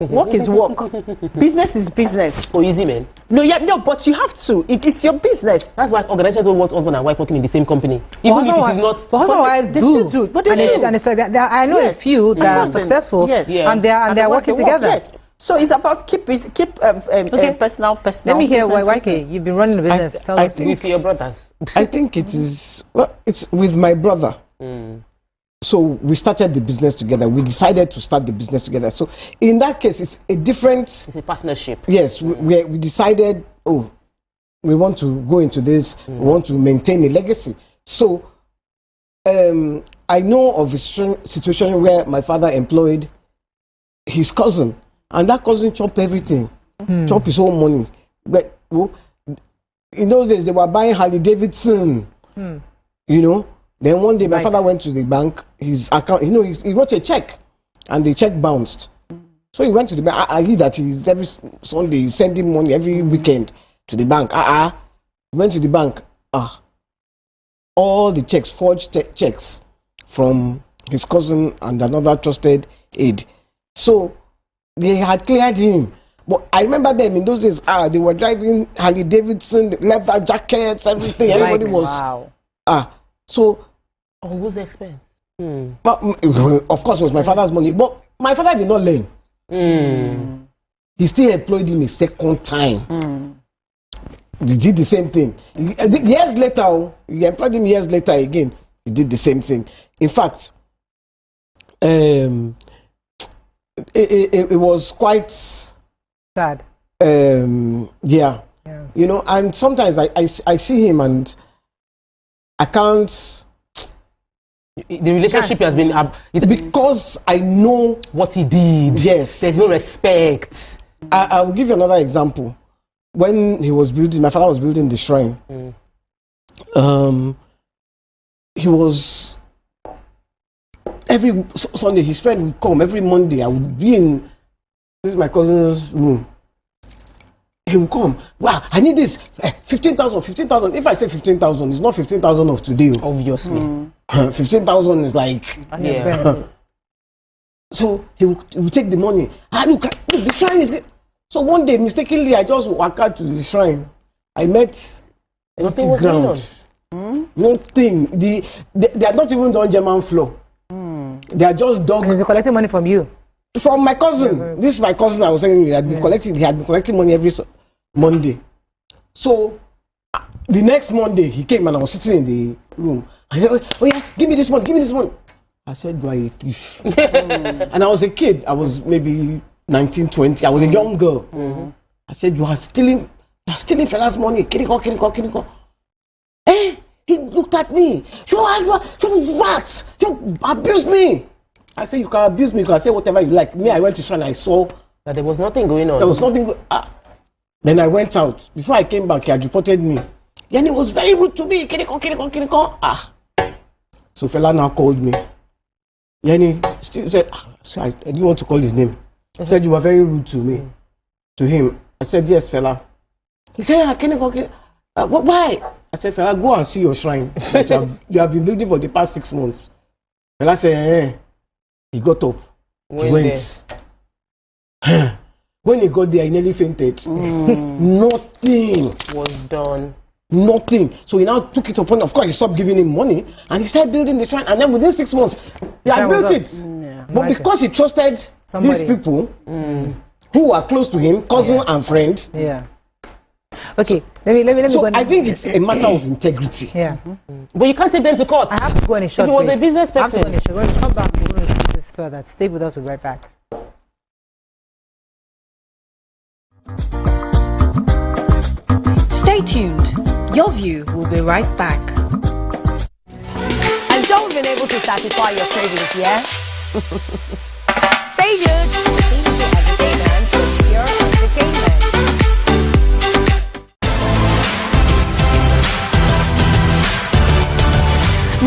Work is work. Business is business. So easy, man. No, yeah, no, but you have to. It's your business. That's why organizations don't want husband and wife working in the same company. Even if it is not. But husband and wives they do. still do. But they and do. It's like that. I know a few that are successful. Yes. Yeah. And they're working together. Yes. So it's about keep personal. Let me hear YK. You've been running the business. Tell us. With your brothers. I think it is. Well, it's with my brother. So we started the business together. We decided to start the business together. So in that case, it's a different. It's a partnership. Yes, we decided. Oh, we want to go into this. We want to maintain a legacy. So I know of a situation where my father employed his cousin, and that cousin chopped everything, chopped his own money. But in those days, they were buying Harley Davidson. You know. Then one day, my father went to the bank. His account, you know, he wrote a check, and the check bounced. So he went to the bank. I hear that he's every Sunday he's sending money every weekend to the bank. He went to the bank. All the checks, forged checks from his cousin and another trusted aide. So they had cleared him. But I remember them in those days. They were driving Harley Davidson, leather jackets, everything. Everybody was. So, who's the expense? But, of course, it was my father's money. But my father did not learn. He still employed him a second time. He did the same thing. Years later, he employed him years later again. He did the same thing. In fact, it was quite sad. Yeah. You know, and sometimes I see him and I can't. The relationship has been because I know what he did. Yes, there's no respect. I will give you another example. When he was building, my father was building the shrine. He was every Sunday. His friend would come every Monday. I would be in. This is my cousin's room. He will come. Wow, I need this. 15,000, 15,000. If I say 15,000, it's not 15,000 of today. Obviously. 15,000 is like. Yeah. So he will take the money. Look, the shrine is. So one day, mistakenly, I just walked out to the shrine. I met empty ground. Nothing. They are not even done German floor. They are just dug. They're collecting money from you. From my cousin. This is my cousin I was saying he had been collecting money every Monday. So the next Monday he came and I was sitting in the room. I said, oh yeah, give me this money. I said, do I a thief? And I was a kid. I was maybe 19, 20. I was a young girl. I said, you are stealing fella's money. Kiriko. He looked at me. You rats. You abused me. I said, you can abuse me, you can say whatever you like. Me, I went to shrine, I saw that there was nothing going on. There was nothing. Then I went out. Before I came back, he had reported me. And he was very rude to me. Kiriko. So fella now called me. Yanni still said, I didn't want to call his name. He said, you were very rude to me. To him. I said, yes, fella. He said, why? I said, fella, go and see your shrine that you have been building for the past 6 months. Fella said, He got up. He went. When he got there, he nearly fainted. Nothing was done. Nothing. So he now took it upon. Of course, he stopped giving him money, and he started building the shrine. And then within 6 months, he had built it. Yeah. But because he trusted these people who were close to him, cousin and friend. Yeah. Okay. Let me. So I think it's a matter of integrity. Yeah. But you can't take them to court. I have to go on a short break. If it was a business person. I have to go on a short. When we come back, we're going to do this further. Stay with us. We'll be right back. Stay tuned. Your View will be right back. I'm sure we've been able to satisfy your cravings, yeah? Stay tuned. TVC Entertainment for pure entertainment.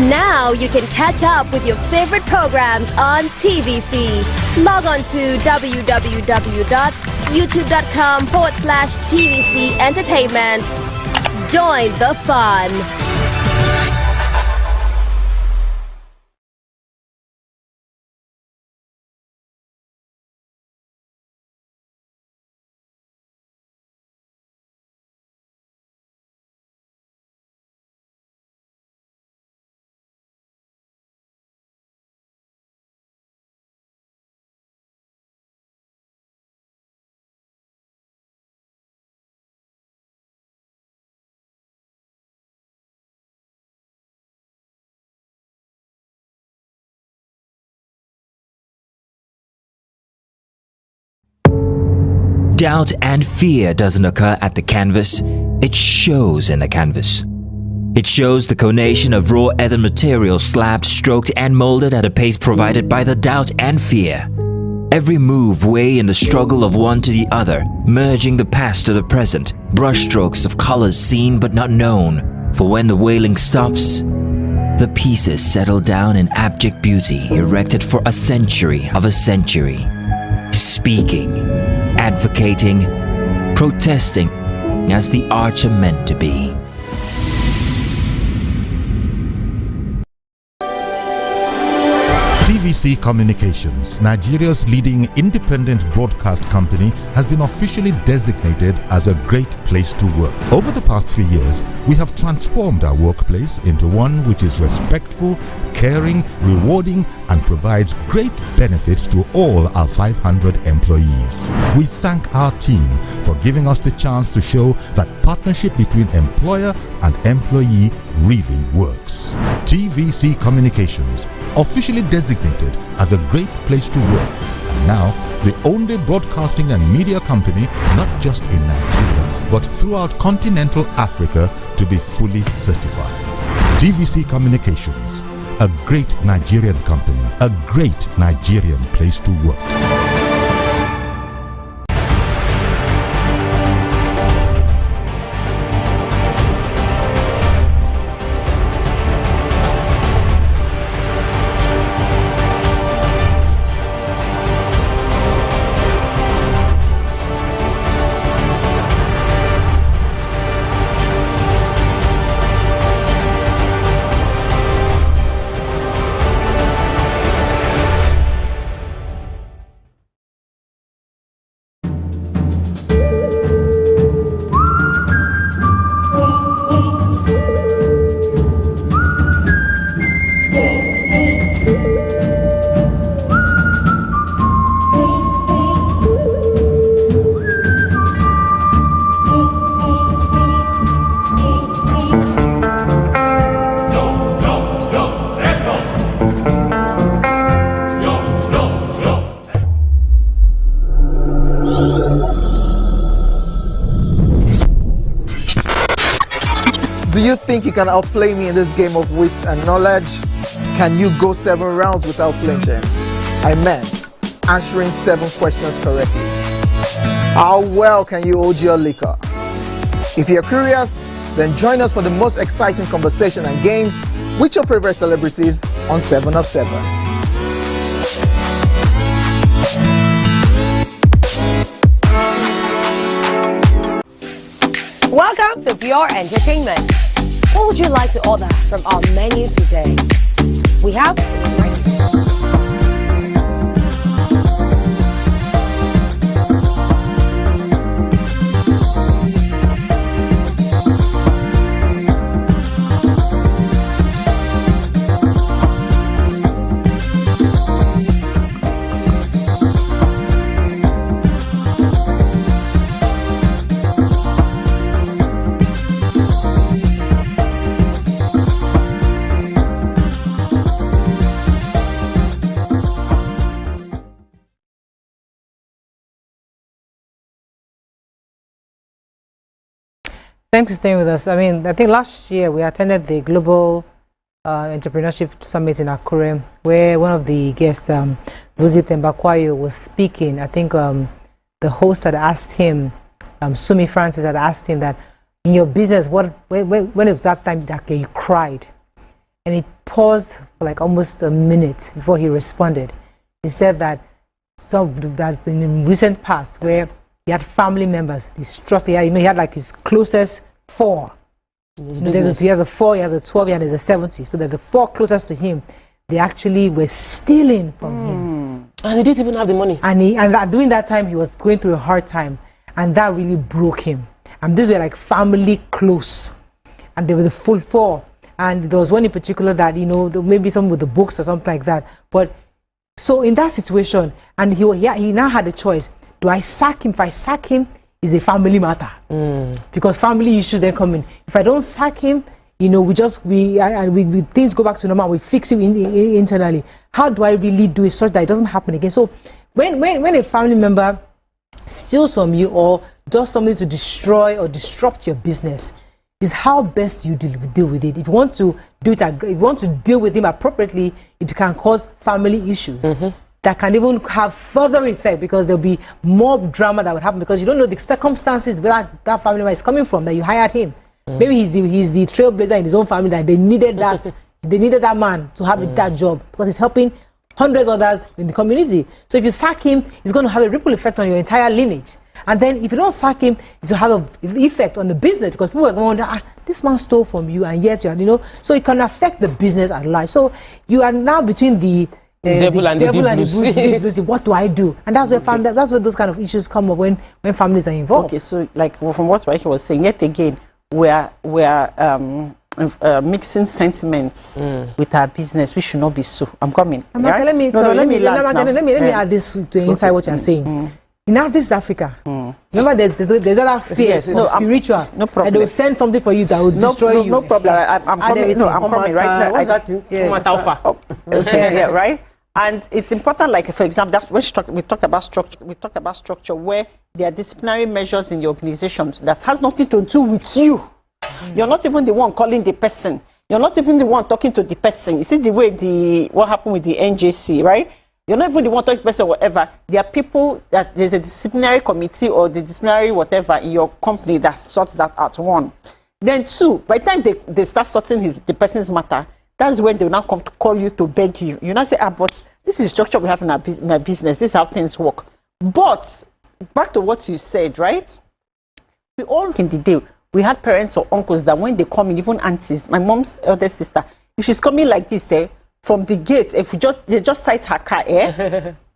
Now you can catch up with your favorite programs on TVC. Log on to www.youtube.com/TVC Entertainment. Join the fun. Doubt and fear doesn't occur at the canvas, it shows in the canvas. It shows the conation of raw ether material slabbed, stroked and molded at a pace provided by the doubt and fear. Every move way in the struggle of one to the other, merging the past to the present, brushstrokes of colors seen but not known. For when the wailing stops, the pieces settle down in abject beauty erected for a century of a century. Speaking, advocating, protesting as the arts are meant to be. TVC Communications, Nigeria's leading independent broadcast company, has been officially designated as a great place to work. Over the past few years, we have transformed our workplace into one which is respectful, caring, rewarding, and provides great benefits to all our 500 employees. We thank our team for giving us the chance to show that partnership between employer and employee really works. TVC Communications, officially designated as a great place to work, and now the only broadcasting and media company not just in Nigeria but throughout continental Africa to be fully certified. TVC Communications, a great Nigerian company, a great Nigerian place to work. Do you think you can outplay me in this game of wits and knowledge? Can you go 7 rounds without flinching? I meant answering 7 questions correctly. How well can you hold your liquor? If you're curious, then join us for the most exciting conversation and games with your favorite celebrities on 7 of 7. Welcome to Pure Entertainment. What would you like to order from our menu today? We have Thanks for staying with us. I mean, I think last year we attended the Global Entrepreneurship Summit in Akure, where one of the guests, Rosie Tembakwayo, was speaking. I think the host had asked him, Sumi Francis had asked him that, in your business, when it was that time that he cried? And he paused for like almost a minute before he responded. He said that that in the recent past, where he had family members, his trust, he had like his closest 4. He has a 4, he has a 12, and there's a 70. So that the 4 closest to him, they actually were stealing from him. And he didn't even have the money. And during that time, he was going through a hard time. And that really broke him. And these were like family close. And they were the full 4. And there was one in particular that, maybe some with the books or something like that. But so in that situation, and he now had a choice. Do I sack him? If I sack him, it's a family matter. Because family issues then come in. If I don't sack him, we things go back to normal. We fix it internally. How do I really do it such that it doesn't happen again? So when a family member steals from you or does something to destroy or disrupt your business, is how best you deal with it. If you want to do it, if you want to deal with him appropriately, it can cause family issues that can even have further effect, because there'll be more drama that would happen because you don't know the circumstances where that family member is coming from, that you hired him. Maybe he's the trailblazer in his own family, that they needed that man to have that job because he's helping hundreds of others in the community. So if you sack him, it's going to have a ripple effect on your entire lineage. And then if you don't sack him, it will have an effect on the business, because people are going to wonder, this man stole from you, and yet you so it can affect the business at large. So you are now between the devil and the deep blue sea. What do I do? And that's where those kind of issues come up when families are involved. Okay, so like from what Waike was saying, yet again, we are mixing sentiments with our business. We should not be so. I'm coming. Right? Let me add this to inside what you're saying. In Africa, remember there's other fears of spiritual. No problem. And they will send something for you that will destroy you. No problem. I'm coming. No, I'm coming right now. What's that? Okay, yeah, right. And it's important, like for example, that's when we talked about structure. We talked about structure where there are disciplinary measures in your organization that has nothing to do with you. You're not even the one calling the person. You're not even the one talking to the person. You see the way what happened with the NJC, right? You're not even the one talking to the person or whatever. There are people that there's a disciplinary committee or the disciplinary whatever in your company that sorts that out. One. Then two, by the time they start sorting the person's matter, that's when they will now come to call you to beg you. You now say, but this is structure we have in my business. This is how things work. But back to what you said, right? We all in the day, we had parents or uncles that when they come in, even aunties, my mom's elder sister, if she's coming like this, from the gate, if they just sight her car,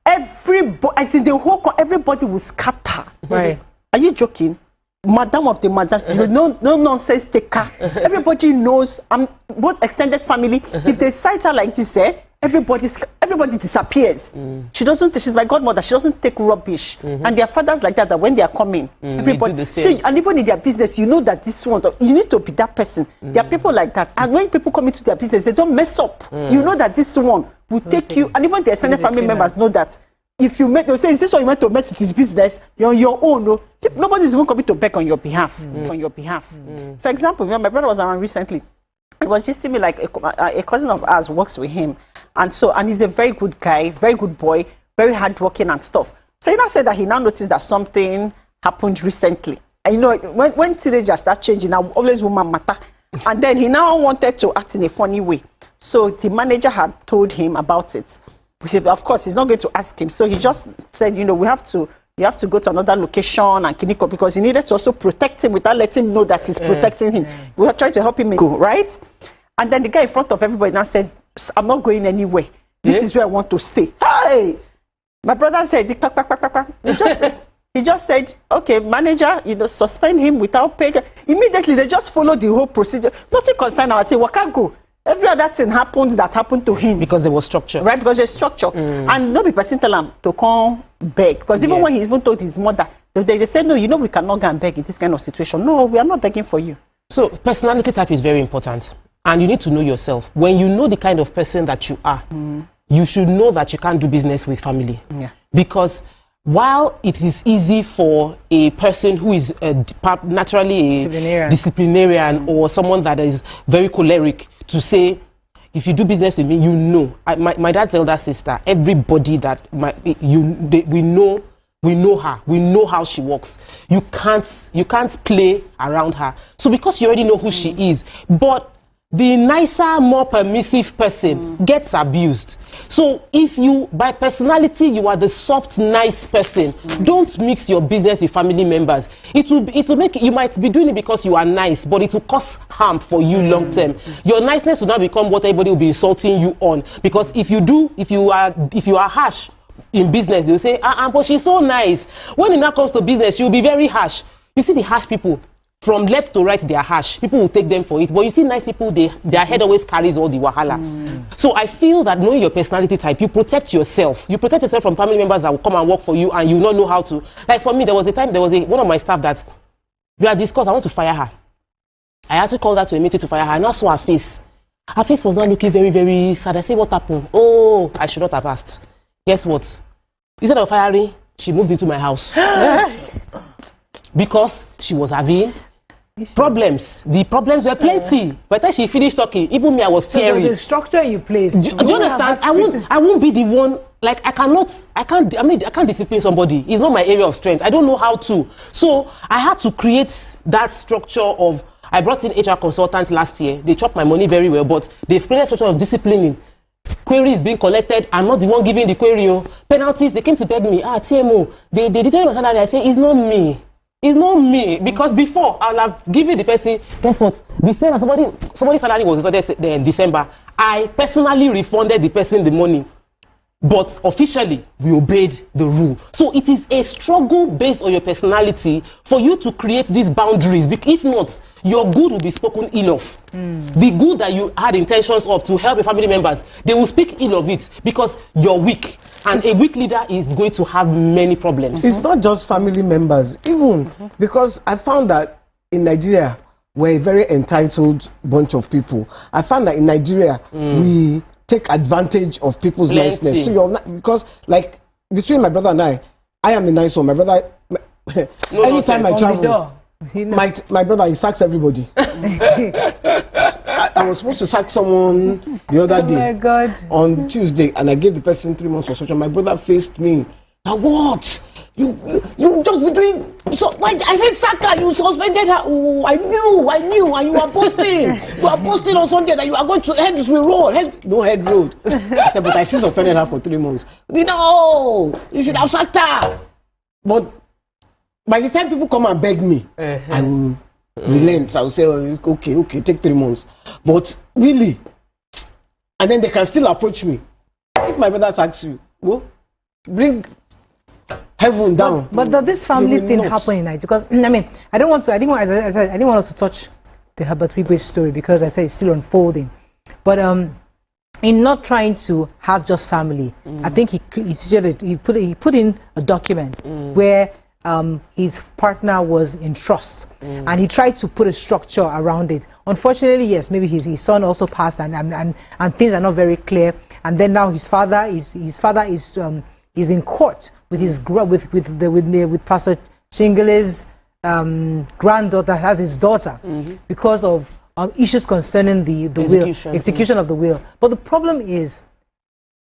everybody, I see the whole, everybody will scatter. Right. Are you joking? Madam of the madam, no nonsense taker. Everybody knows. Both extended family. If they sight her like this, everybody disappears. She doesn't. She's my godmother. She doesn't take rubbish. And their fathers like that. That when they are coming, everybody. See, and even in their business, you know that this one. You need to be that person. There are people like that. And when people come into their business, they don't mess up. You know that this one will take you. And even the extended family members know that. If you they'll say, is this what you want to mess with his business? You're on your own. No? Nobody's even coming to beg on your behalf. On your behalf. For example, my brother was around recently. It was just to me like a cousin of ours works with him. And he's a very good guy, very good boy, very hardworking and stuff. So he now said that he now noticed that something happened recently. And when teenagers start changing, now always woman matter. And then he now wanted to act in a funny way. So the manager had told him about it. Of course, he's not going to ask him. So he just said, you have to go to another location and Kiniko, because he needed to also protect him without letting him know that he's protecting him. We were trying to help him go, right? And then the guy in front of everybody now said, I'm not going anywhere. This is where I want to stay. Hey! My brother said, he just said, okay, manager, suspend him without pay. Immediately, they just followed the whole procedure. Nothing concerned. I say, what can't go? Every other thing that happened to him. Because there was structure. Right, because there's structure. And no person tell him to come beg. Because even when he even told his mother, they said, no, we cannot go and beg in this kind of situation. No, we are not begging for you. So personality type is very important. And you need to know yourself. When you know the kind of person that you are, you should know that you can't do business with family. Yeah. Because while it is easy for a person who is naturally a disciplinarian or someone that is very choleric to say, if you do business with me, my dad's elder sister, everybody that we know her, we know how she works. You can't play around her. So because you already know who she is, but the nicer, more permissive person gets abused. So if by personality, you are the soft, nice person, don't mix your business with family members. It will make, you might be doing it because you are nice, but it will cause harm for you long term. Your niceness will now become what everybody will be insulting you on. Because if you are harsh in business, they'll say, but she's so nice. When it now comes to business, you'll be very harsh. You see the harsh people, from left to right, they are harsh. People will take them for it. But you see nice people, their head always carries all the wahala. So I feel that knowing your personality type, you protect yourself. You protect yourself from family members that will come and work for you and you not know how to. Like for me, there was one of my staff that we had discussed, I want to fire her. I had to call her to a meeting to fire her. And I saw her face. Her face was not looking very, very sad. I said, what happened? Oh, I should not have asked. Guess what? Instead of firing, she moved into my house because she was having problems. The problems were plenty. By the time she finished talking, even me, I was tearing. So the structure in place. Do you understand? I won't be the one. Like I can't discipline somebody. It's not my area of strength. I don't know how to. So I had to create that structure of. I brought in HR consultants last year. They chopped my money very well, but they've created a structure of disciplining. Query is being collected. I'm not the one giving the query. Penalties. They came to beg me. TMO. They detail my salary. I say it's not me. It's not me, because before I'll have given the person, guess what? December, somebody's salary was in December. I personally refunded the person the money, but officially we obeyed the rule. So it is a struggle based on your personality for you to create these boundaries. If not, your good will be spoken ill of. The good that you had intentions of to help your family members, they will speak ill of it because you're weak. And a weak leader is going to have many problems. It's not just family members, even because I found that in Nigeria, we're a very entitled bunch of people. I found that in Nigeria, we take advantage of people's niceness. So you're not, because like between my brother and I am the nice one. My brother, anytime I travel, my brother, he sacks everybody. I was supposed to sack someone the other day on Tuesday, and I gave the person 3 months suspension. My brother faced me. Now what? You just be doing so? Why I said Saka, you suspended her. Oh, I knew, and you are posting. You are posting on Sunday that you are going to head road. No head road. I said, but I still suspended her for 3 months. No, you should have sacked her. But by the time people come and beg me, I will relent. I will say, okay, take 3 months. But really, and then they can still approach me. If my brother asks you, well, bring heaven down. But does this family thing happen in Nigeria? Because I didn't want us to touch the Herbert Wigwe story because I said it's still unfolding. But in not trying to have just family, I think he put in a document where his partner was in trust, and he tried to put a structure around it. Unfortunately, yes, maybe his son also passed, and things are not very clear. And then now his father is in court with with Pastor Chingele's granddaughter, has his daughter, because of issues concerning the execution of the will. But the problem is,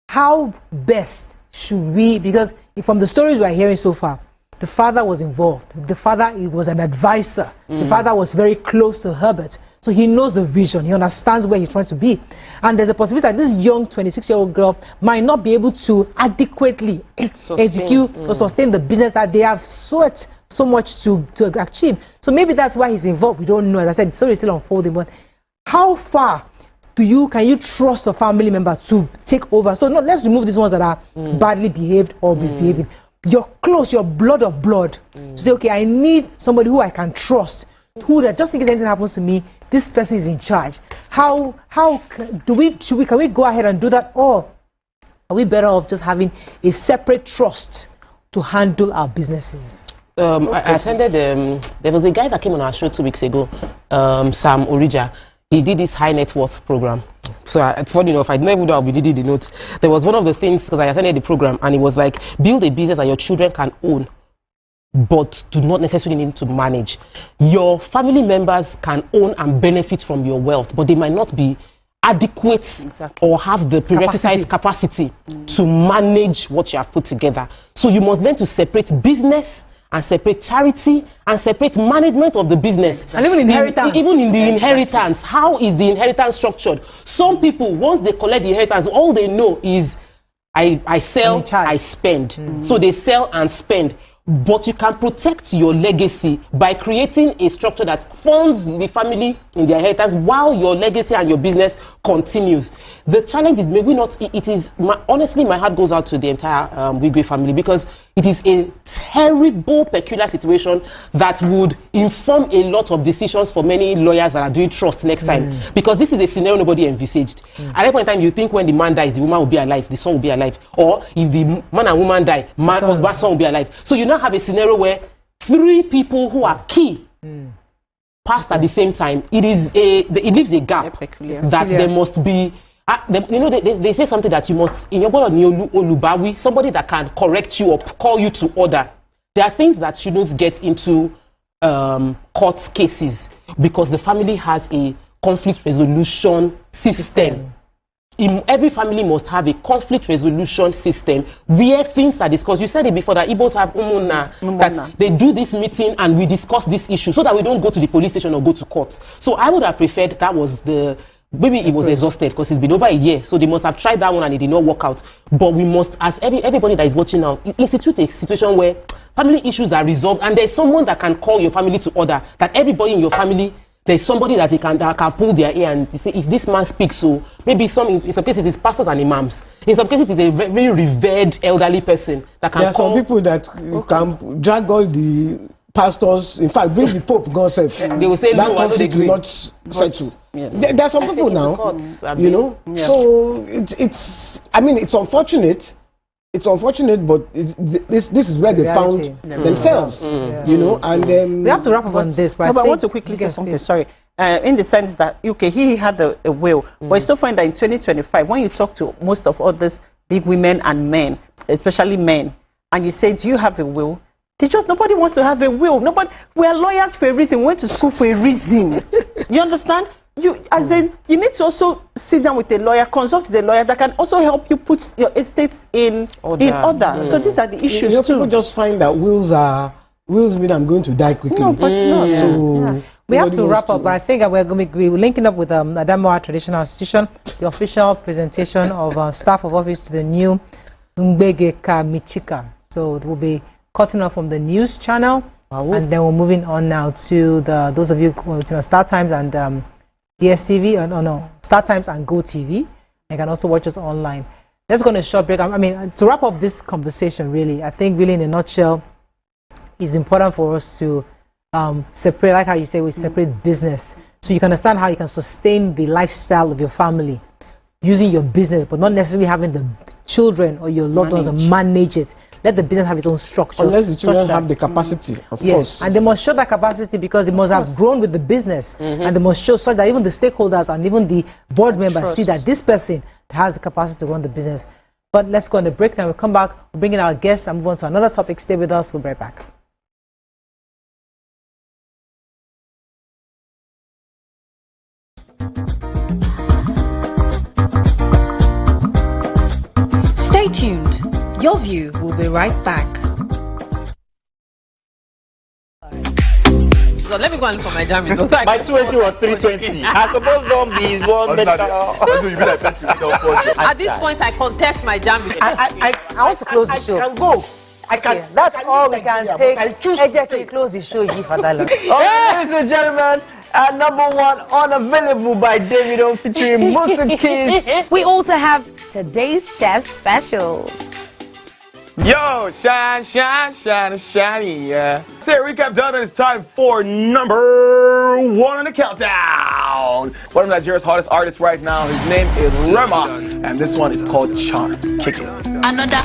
how best should we? Because from the stories we are hearing so far, the father was involved. The father was an advisor. The father was very close to Herbert. So he knows the vision. He understands where he's trying to be. And there's a possibility that this young 26-year-old girl might not be able to adequately execute or sustain the business that they have sought so much to achieve. So maybe that's why he's involved. We don't know. As I said, the story is still unfolding. But how far can you trust a family member to take over? So no, let's remove these ones that are badly behaved or misbehaving. You're close, your blood of blood. To say, okay, I need somebody who I can trust, who that just in case anything happens to me, this person is in charge. Can we go ahead and do that, or are we better off just having a separate trust to handle our businesses? I attended. There was a guy that came on our show 2 weeks ago, Sam Orija. He did this high net worth program. So funny enough, I didn't even know how we did the notes. There was one of the things, because I attended the program, and it was like, build a business that your children can own, but do not necessarily need to manage. Your family members can own and benefit from your wealth, but they might not be adequate or have the prerequisite capacity to manage what you have put together. So you must learn to separate business and separate charity and separate management of the business. And even inheritance. Even in the inheritance. How is the inheritance structured? Some people, once they collect the inheritance, all they know is I sell, I spend. So they sell and spend. But you can protect your legacy by creating a structure that funds the family in their inheritance while your legacy and your business continues. The challenge is maybe not, honestly, my heart goes out to the entire Wigwe family, because it is a terrible, peculiar situation that would inform a lot of decisions for many lawyers that are doing trust next time. Because this is a scenario nobody envisaged. At that point in time, you think when the man dies, the woman will be alive, the son will be alive. Or if the man and woman die, husband, son will be alive. So you now have a scenario where 3 people who are key passed at the same time. It leaves a gap that there must be They say something that you must, in your body, Olubawi, somebody that can correct you or call you to order. There are things that shouldn't get into court cases because the family has a conflict resolution system. Every family must have a conflict resolution system where things are discussed. You said it before that Igbos have umuna, that they do this meeting and we discuss this issue so that we don't go to the police station or go to court. So I would have preferred that was maybe it was exhausted because it's been over a year. So they must have tried that one and it did not work out. But we must, as everybody that is watching now, institute a situation where family issues are resolved and there's someone that can call your family to order, that everybody in your family, there's somebody that can pull their ear and say, if this man speaks, so maybe in some cases it's pastors and imams. In some cases it's a very revered elderly person that can. There are some people that can drag all the pastors. In fact, bring the Pope God self. They will say that no, conflict will not settle. Yes. There are some people now, So it's. I mean, it's unfortunate. It's unfortunate, but this is where they found themselves, and we have to wrap up on this. But I want to quickly say something. Sorry, in the sense that he had a will, but I still find that in 2025, when you talk to most of all these big women and men, especially men, and you say, "Do you have a will?" Nobody wants to have a will. We are lawyers for a reason. We went to school for a reason. You understand? You need to also sit down with a lawyer, consult with a lawyer that can also help you put your estates in order. So these are the issues too. People just find that wills mean I'm going to die quickly. No, but it's not. So we have to wrap up. But I think we're going to be linking up with Adamoa Traditional Institution, the official presentation of staff of office to the new Ngbegeka Michika. So it will be cutting off from the news channel, and then we're moving on now to those of you StarTimes and DSTV, StarTimes and GOTV. You can also watch us online. Let's go on a short break. I mean, to wrap up this conversation, really, I think really in a nutshell, it's important for us to separate, like how you say, we separate business. So you can understand how you can sustain the lifestyle of your family using your business, but not necessarily having the children or your loved ones manage it. Let the business have its own structure. Unless the children have the capacity, of course. And they must show that capacity because they must have grown with the business. And they must show such that even the stakeholders and even the board members see that this person has the capacity to run the business. But let's go on a break now. We'll come back, we'll bring in our guests and move on to another topic. Stay with us. We'll be right back. Stay tuned. Your View will be right back. So let me go and look for my jam results. My 280 was 320. I suppose don't be one medical. At this point, I contest my jam results. I want to close the show. I can go. I can. That's all we can take. I choose to close the show. Give Fadala. Ladies and gentlemen, number one unavailable by Davido featuring Musakis. We also have today's chef special. Yo, shine, shine, shine, shiny, yeah. Say recap done, and it's time for number one on the countdown. One of Nigeria's hottest artists right now, his name is Rema, and this one is called Charm. Kick it. Another.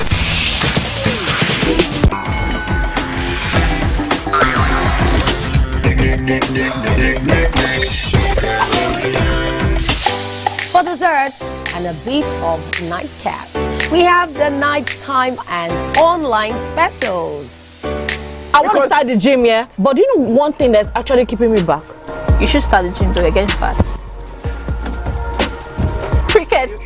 For dessert and a bit of nightcap, we have the nighttime and online specials. I want to start the gym, yeah? But do you know one thing that's actually keeping me back? You should start the gym to get fat. Cricket.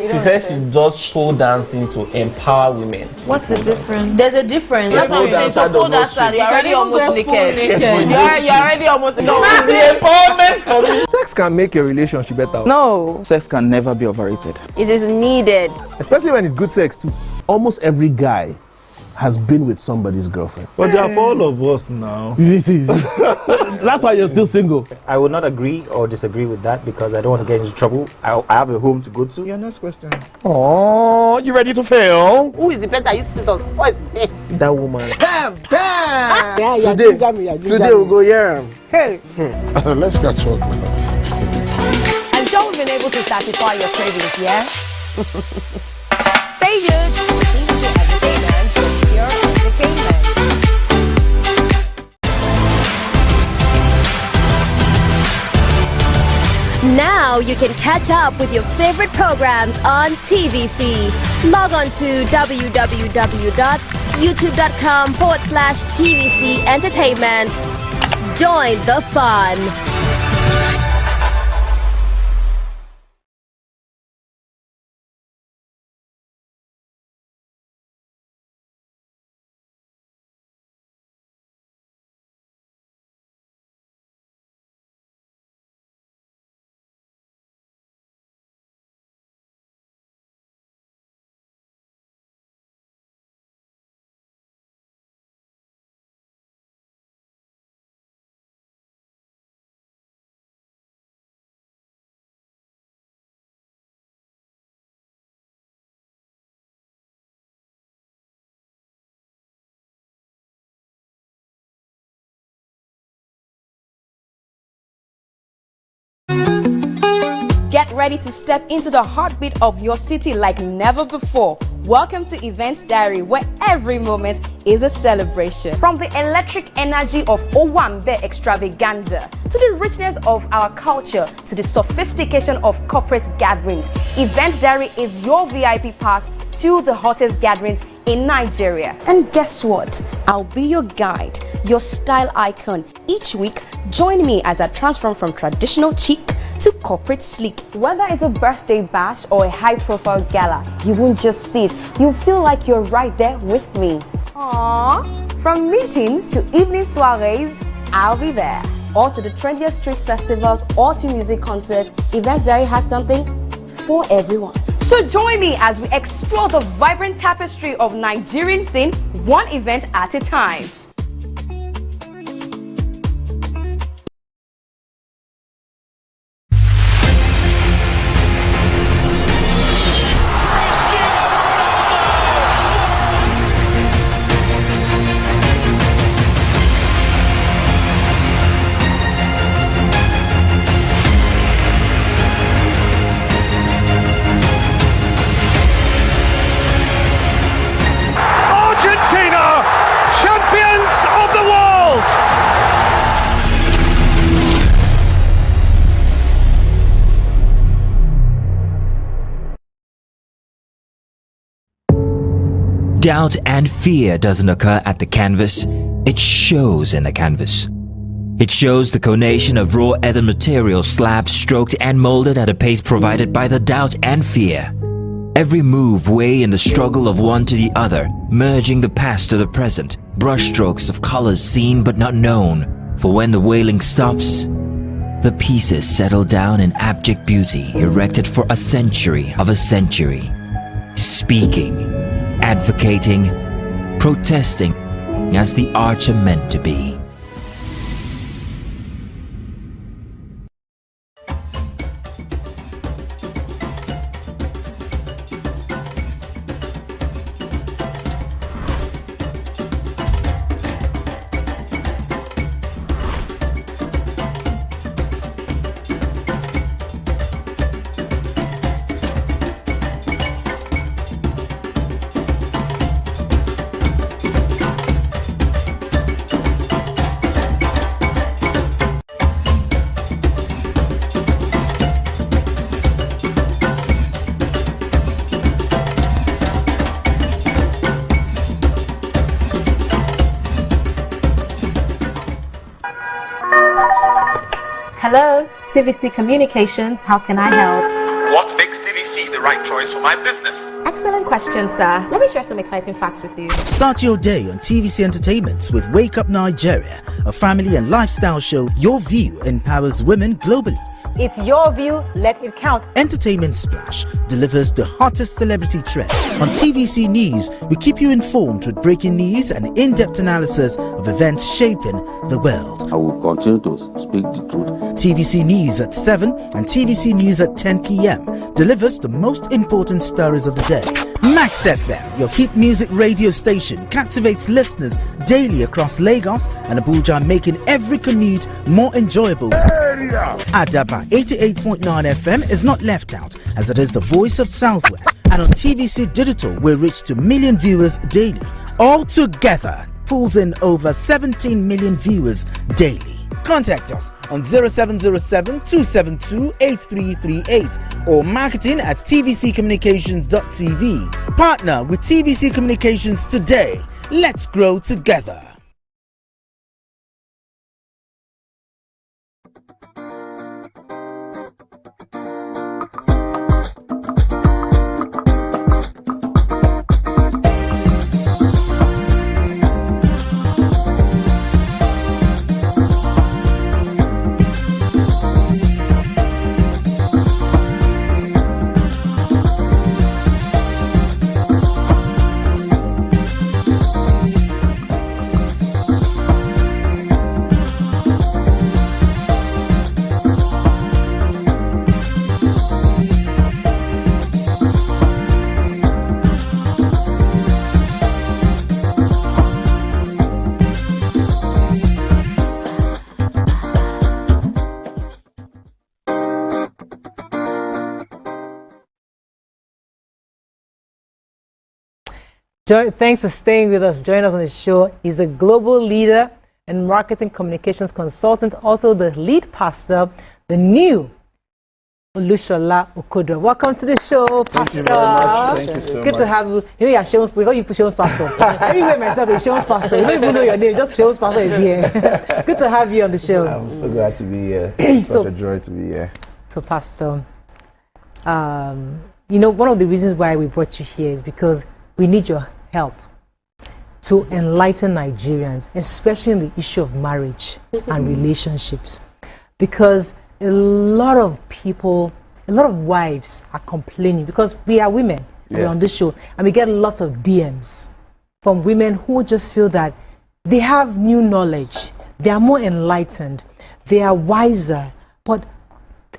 She says she does pole dancing to empower women. What's the difference? There's a difference. Yeah, That's what I'm saying. So pole dancer, you're already almost naked. You're already almost naked. No, the empowerment for me. Sex can make a relationship better. No. Sex can never be overrated. It is needed. Especially when it's good sex too. Almost every guy has been with somebody's girlfriend. But they are for all of us now. That's why you're still single. I would not agree or disagree with that because I don't want to get into trouble. I have a home to go to. Your next question. Oh, you ready to fail? Who is the better? You see some spoils. That woman. Bam! Bam! Yeah, Today we'll go here. Hey! Let's catch up. I'm sure we've been able to satisfy your cravings, yeah? Stay good. Entertainment from Pure Entertainment. Now Now you can catch up with your favorite programs on TVC. Log on to www.youtube.com/TVC Entertainment. Join the fun. Get ready to step into the heartbeat of your city like never before. Welcome to Events Diary, where every moment is a celebration. From the electric energy of Owambe extravaganza, to the richness of our culture, to the sophistication of corporate gatherings, Events Diary is your VIP pass to the hottest gatherings in Nigeria. And guess what? I'll be your guide, your style icon. Each week, join me as I transform from traditional chic to corporate sleek. Whether it's a birthday bash or a high-profile gala, you won't just see it, you'll feel like you're right there with me. Aww. From meetings to evening soirees, I'll be there. Or to the trendiest street festivals or to music concerts, Events Diary has something for everyone. So join me as we explore the vibrant tapestry of Nigerian scene, one event at a time. Doubt and fear doesn't occur at the canvas, it shows in the canvas. It shows the conation of raw earthen material slabbed, stroked and molded at a pace provided by the doubt and fear. Every move way in the struggle of one to the other, merging the past to the present, brushstrokes of colors seen but not known. For when the wailing stops, the pieces settle down in abject beauty erected for a century of a century. Speaking, advocating, protesting as the arts are meant to be. Hello, TVC Communications, how can I help? What makes TVC the right choice for my business? Excellent question, sir. Let me share some exciting facts with you. Start your day on TVC Entertainment with Wake Up Nigeria, a family and lifestyle show. Your view empowers women globally. It's your view, let it count. Entertainment Splash delivers the hottest celebrity trends. On TVC News, we keep you informed with breaking news and in-depth analysis of events shaping the world. I will continue to speak the truth. TVC News at 7 and TVC News at 10 p.m. delivers the most important stories of the day. Max FM, your hit music radio station, captivates listeners daily across Lagos and Abuja, making every commute more enjoyable. Adaba 88.9 FM is not left out, as it is the voice of Southwest. And on TVC Digital, we reach to million viewers daily. All together, pulls in over 17 million viewers daily. Contact us on 0707-272-8338 or marketing@tvccommunications.tv. Partner with TVC Communications today. Let's grow together. Thanks for staying with us. Join us on the show. He's the global leader and marketing communications consultant, also the lead pastor, the new Olushola Okodo. Welcome to the show, Pastor. Thank you so much. Good to have you. You know, you're Shion's, we call you Shion's Pastor. Everywhere myself is Shion's Pastor. You don't even know your name, just Shion's Pastor is here. Good to have you on the show. I'm so glad to be here. It's such a joy to be here. So, Pastor, you know, one of the reasons why we brought you here is because we need your help to enlighten Nigerians, especially in the issue of marriage and relationships. Because a lot of people, a lot of wives are complaining because we are women, and we're on this show, and we get a lot of DMs from women who just feel that they have new knowledge, they are more enlightened, they are wiser,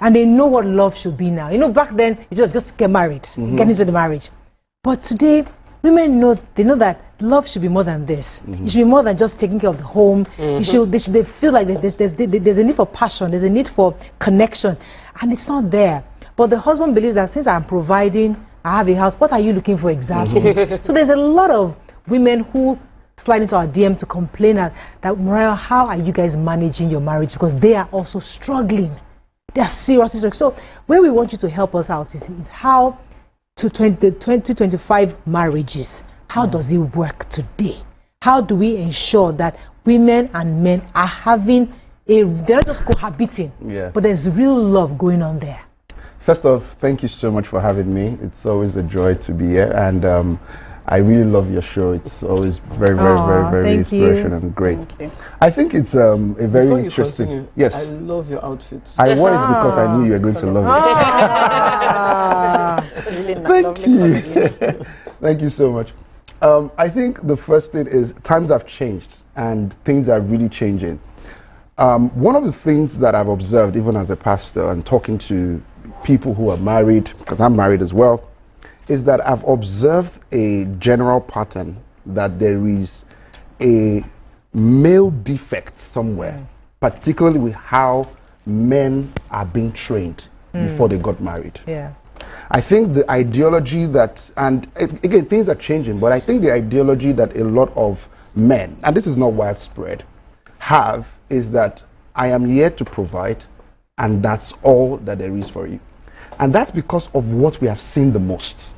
and they know what love should be now. You know, back then, you just get married, get into the marriage. But today, women know, they know that love should be more than this. It should be more than just taking care of the home. They feel like there's a need for passion, there's a need for connection, and it's not there. But the husband believes that since I'm providing, I have a house, what are you looking for exactly? So there's a lot of women who slide into our DM to complain that Mariah, how are you guys managing your marriage? Because they are also struggling. They are seriously struggling. So where we want you to help us out is how to the 2025 marriages. How does it work today? How do we ensure that women and men are having they're not just cohabiting, but there's real love going on there? First off, thank you so much for having me. It's always a joy to be here, and I really love your show. It's always very inspirational and great. I think it's a very Before interesting. You continue, yes, I love your outfits. I wore it because I knew you were going to love it. Thank you. Thank you so much. I think the first thing is times have changed and things are really changing. One of the things that I've observed, even as a pastor and talking to people who are married, because I'm married as well, is that I've observed a general pattern that there is a male defect somewhere, particularly with how men are being trained before they got married. I think the ideology that, and again, things are changing, but I think the ideology that a lot of men, and this is not widespread, have is that I am here to provide, and that's all that there is for you. And that's because of what we have seen the most.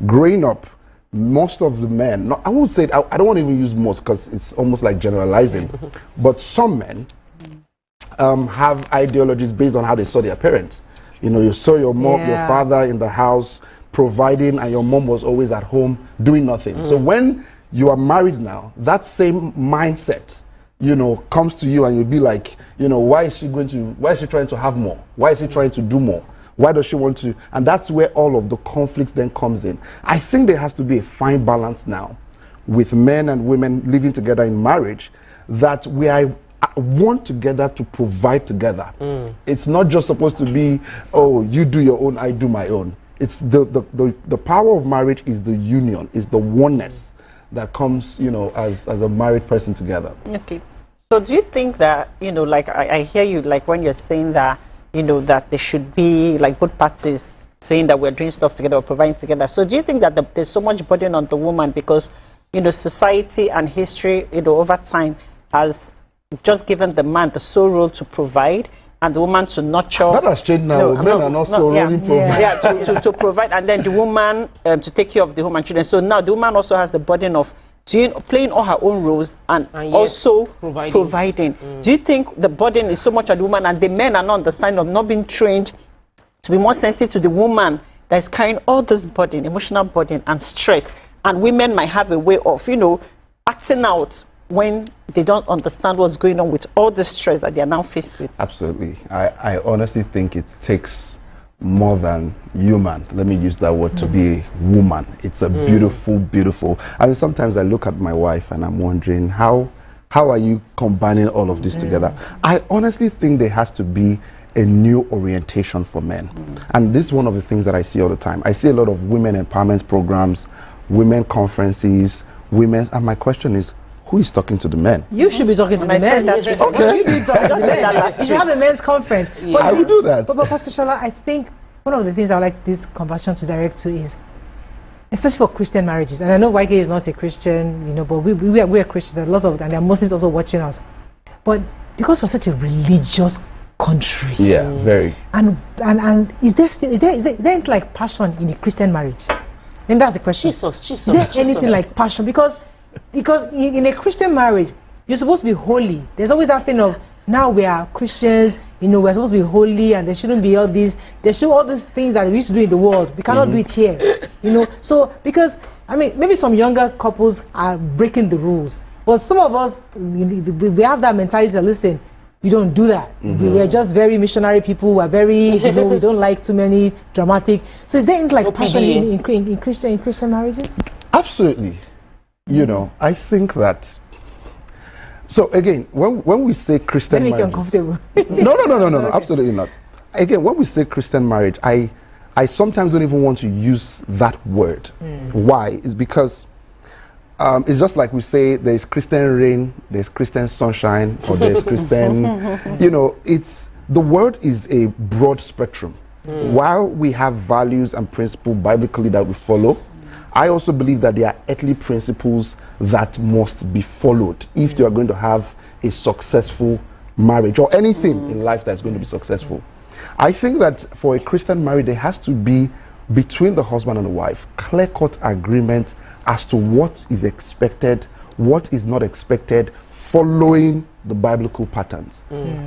Growing up, most of the men, I won't say, I don't want to even use most because it's almost like generalizing, but some men have ideologies based on how they saw their parents. You know, you saw your mom, your father in the house providing, and your mom was always at home doing nothing. So when you are married now, that same mindset, you know, comes to you, and you'll be like, you know, why is she trying to have more? Why is she trying to do more? Why does she want to? And that's where all of the conflicts then comes in. I think there has to be a fine balance now with men and women living together in marriage, that we are one together to provide together. It's not just supposed to be, oh, you do your own, I do my own. It's the power of marriage is the union, is the oneness that comes, you know, as a married person together. Okay. So do you think that, you know, like I hear you, like when you're saying that, you know, that there should be like both parties saying that we're doing stuff together or providing together. So do you think that there's so much burden on the woman because, you know, society and history, you know, over time has just given the man the sole role to provide and the woman to nurture. That has changed now. Men are not so rolling provide. Yeah, to provide, and then the woman to take care of the home and children. So now the woman also has the burden of playing all her own roles and also providing. Do you think the burden is so much on the woman and the men are not understanding of not being trained to be more sensitive to the woman that is carrying all this burden, emotional burden and stress? And women might have a way of, acting out when they don't understand what's going on with all the stress that they are now faced with. Absolutely. I honestly think it takes more than human, let me use that word, to be a woman. It's a beautiful, beautiful. I mean, sometimes I look at my wife and I'm wondering, how are you combining all of this together? I honestly think there has to be a new orientation for men. And this is one of the things that I see all the time. I see a lot of women empowerment programs, women conferences, and my question is, who is talking to the men? You should be talking to the men. Okay. You should have a men's conference. Yeah. I will do that. But Pastor Shola, I think one of the things I would like this conversation to direct to is, especially for Christian marriages, and I know YK is not a Christian, but we are Christians, a lot of, and there are Muslims also watching us. But because we're such a religious country, very. And is there like passion in a Christian marriage? And that's the question. Jesus. Is there anything like passion? Because in a Christian marriage, you're supposed to be holy. There's always that thing of, now we are Christians, we're supposed to be holy, and there shouldn't be all these, there should all these things that we used to do in the world. We cannot do it here, So, because, maybe some younger couples are breaking the rules, but some of us, we have that mentality to listen, we don't do that. We're just very missionary people. We're very, we don't like too many dramatic. So is there anything like passion in Christian marriages? Absolutely. I think that. So again, when we say Christian marriage, uncomfortable. No, absolutely not. Again, when we say Christian marriage, I sometimes don't even want to use that word. Why? It's because it's just like we say there's Christian rain, there's Christian sunshine, or there's Christian, the word is a broad spectrum. While we have values and principles biblically that we follow, I also believe that there are earthly principles that must be followed if you are going to have a successful marriage or anything in life that's going to be successful. I think that for a Christian marriage, there has to be, between the husband and the wife, clear-cut agreement as to what is expected, what is not expected, following the biblical patterns.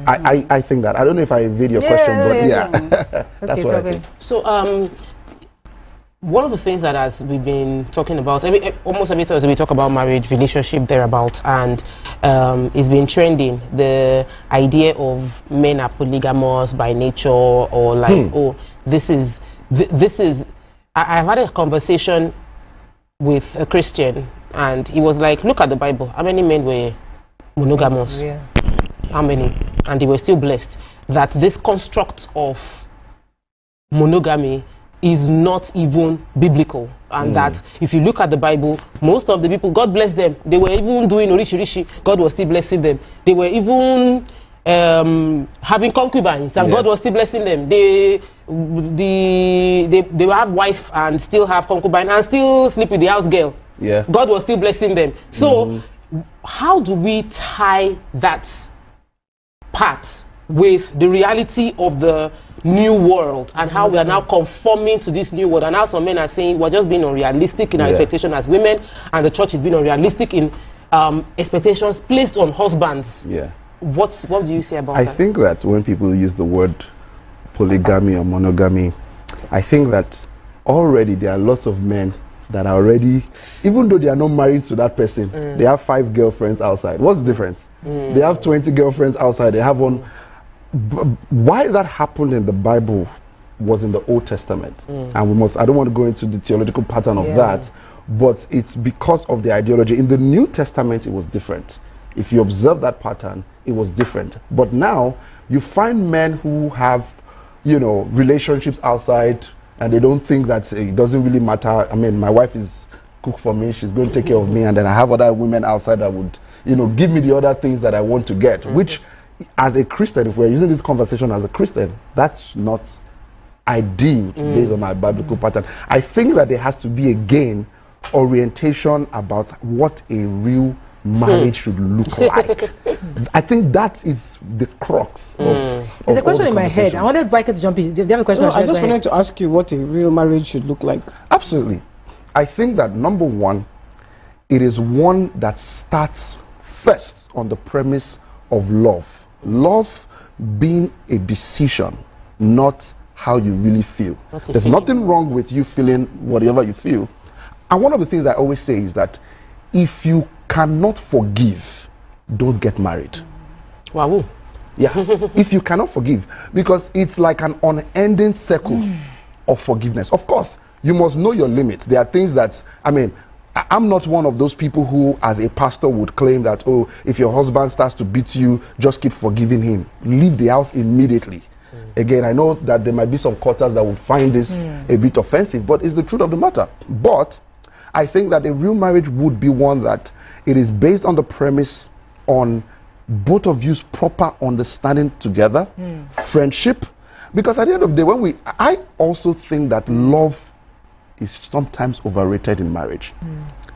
I think that. I don't know if I evade your question, but that's what I think. So, one of the things that we've been talking about, almost every Thursday we talk about marriage, relationship, thereabout, and it's been trending, the idea of men are polygamous by nature, or like, this is, I've had a conversation with a Christian, and he was like, look at the Bible, how many men were monogamous? How many? And they were still blessed. That this construct of monogamy is not even biblical, and that if you look at the Bible, most of the people, God bless them, they were even doing orishi, God was still blessing them. They were even having concubines, and God was still blessing them. They will have wife and still have concubine and still sleep with the house girl. God was still blessing them. So how do we tie that part with the reality of the new world and how we are now conforming to this new world? And how some men are saying we're just being unrealistic in our expectation as women, and the church is being unrealistic in expectations placed on husbands. What do you say about that? I think that when people use the word polygamy or monogamy, I think that already there are lots of men that are already, even though they are not married to that person, they have 5 girlfriends outside. What's the difference? They have 20 girlfriends outside, they have one. Why that happened in the Bible was in the Old Testament. And I don't want to go into the theological pattern of that, but it's because of the ideology. In the New Testament, it was different. If you observe that pattern, it was different. But now, you find men who have, relationships outside, and they don't think that it doesn't really matter. I mean, my wife is cook for me, she's going to take care of me, and then I have other women outside that would, give me the other things that I want to get, which, as a Christian, if we're using this conversation as a Christian, that's not ideal based on our biblical pattern. I think that there has to be, again, orientation about what a real marriage should look like. I think that is the crux of There's a question in my head. I wanted Viker to jump in. Do you have a question? No, I just wanted to ask you what a real marriage should look like. Absolutely. I think that number one, it is one that starts first on the premise of love. Love being a decision, not how you really feel. There's nothing wrong with you feeling whatever you feel. And one of the things I always say is that if you cannot forgive, don't get married. Wow. Yeah. If you cannot forgive, because it's like an unending circle of forgiveness. Of course, you must know your limits. There are things that, I mean, I'm not one of those people who, as a pastor, would claim that, oh, if your husband starts to beat you, just keep forgiving him. Leave the house immediately. Again, I know that there might be some quarters that would find this a bit offensive, but it's the truth of the matter. But I think that a real marriage would be one that it is based on the premise on both of you's proper understanding together, friendship. Because at the end of the day, I also think that love is sometimes overrated in marriage.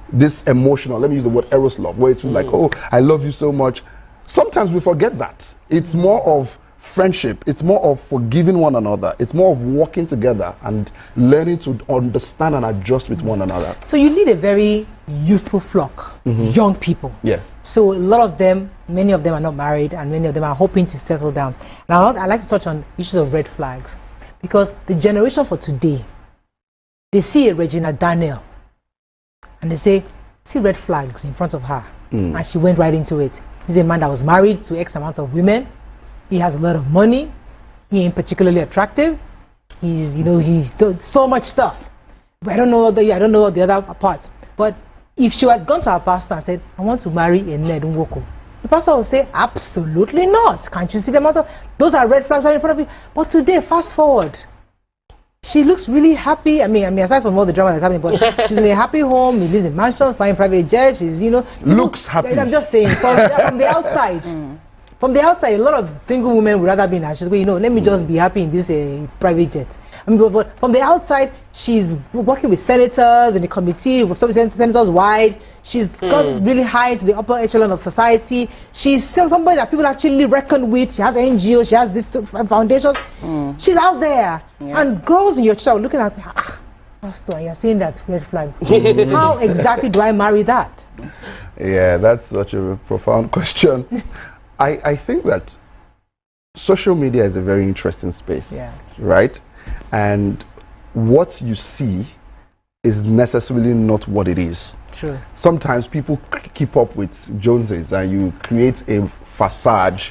This emotional, let me use the word eros love, where it's like, oh, I love you so much. Sometimes we forget that. It's more of friendship. It's more of forgiving one another. It's more of working together and learning to understand and adjust with one another. So you lead a very youthful flock, young people. Yeah. So a lot of them, many of them are not married, and many of them are hoping to settle down. Now, I'd like to touch on issues of red flags, because the generation for today, they see a Regina Daniel, and they say, see red flags in front of her, and she went right into it. He's a man that was married to X amount of women. He has a lot of money. He ain't particularly attractive. He's, he's done so much stuff. But I don't know the other parts. But if she had gone to her pastor and said, I want to marry a Ned Nwoko, the pastor would say, absolutely not. Can't you see them also? Those are red flags right in front of you. But today, fast forward, she looks really happy. I mean, aside from all the drama that's happening, but she's in a happy home. He lives in mansions, flying private jets. She's, looks happy. I'm just saying, from the outside. From the outside, a lot of single women would rather be in her. She's going, let me just be happy in this private jet. I mean, but from the outside, she's working with senators in the committee, with some senators' wives. She's got really high to the upper echelon of society. She's somebody that people actually reckon with. She has NGOs, she has these foundations. She's out there. Yeah. And girls in your child looking at me, Pastor, and you're saying that red flag. How exactly do I marry that? Yeah, that's such a profound question. I think that social media is a very interesting space, right? And what you see is necessarily not what it is. True. Sometimes people keep up with Joneses, and you create a facade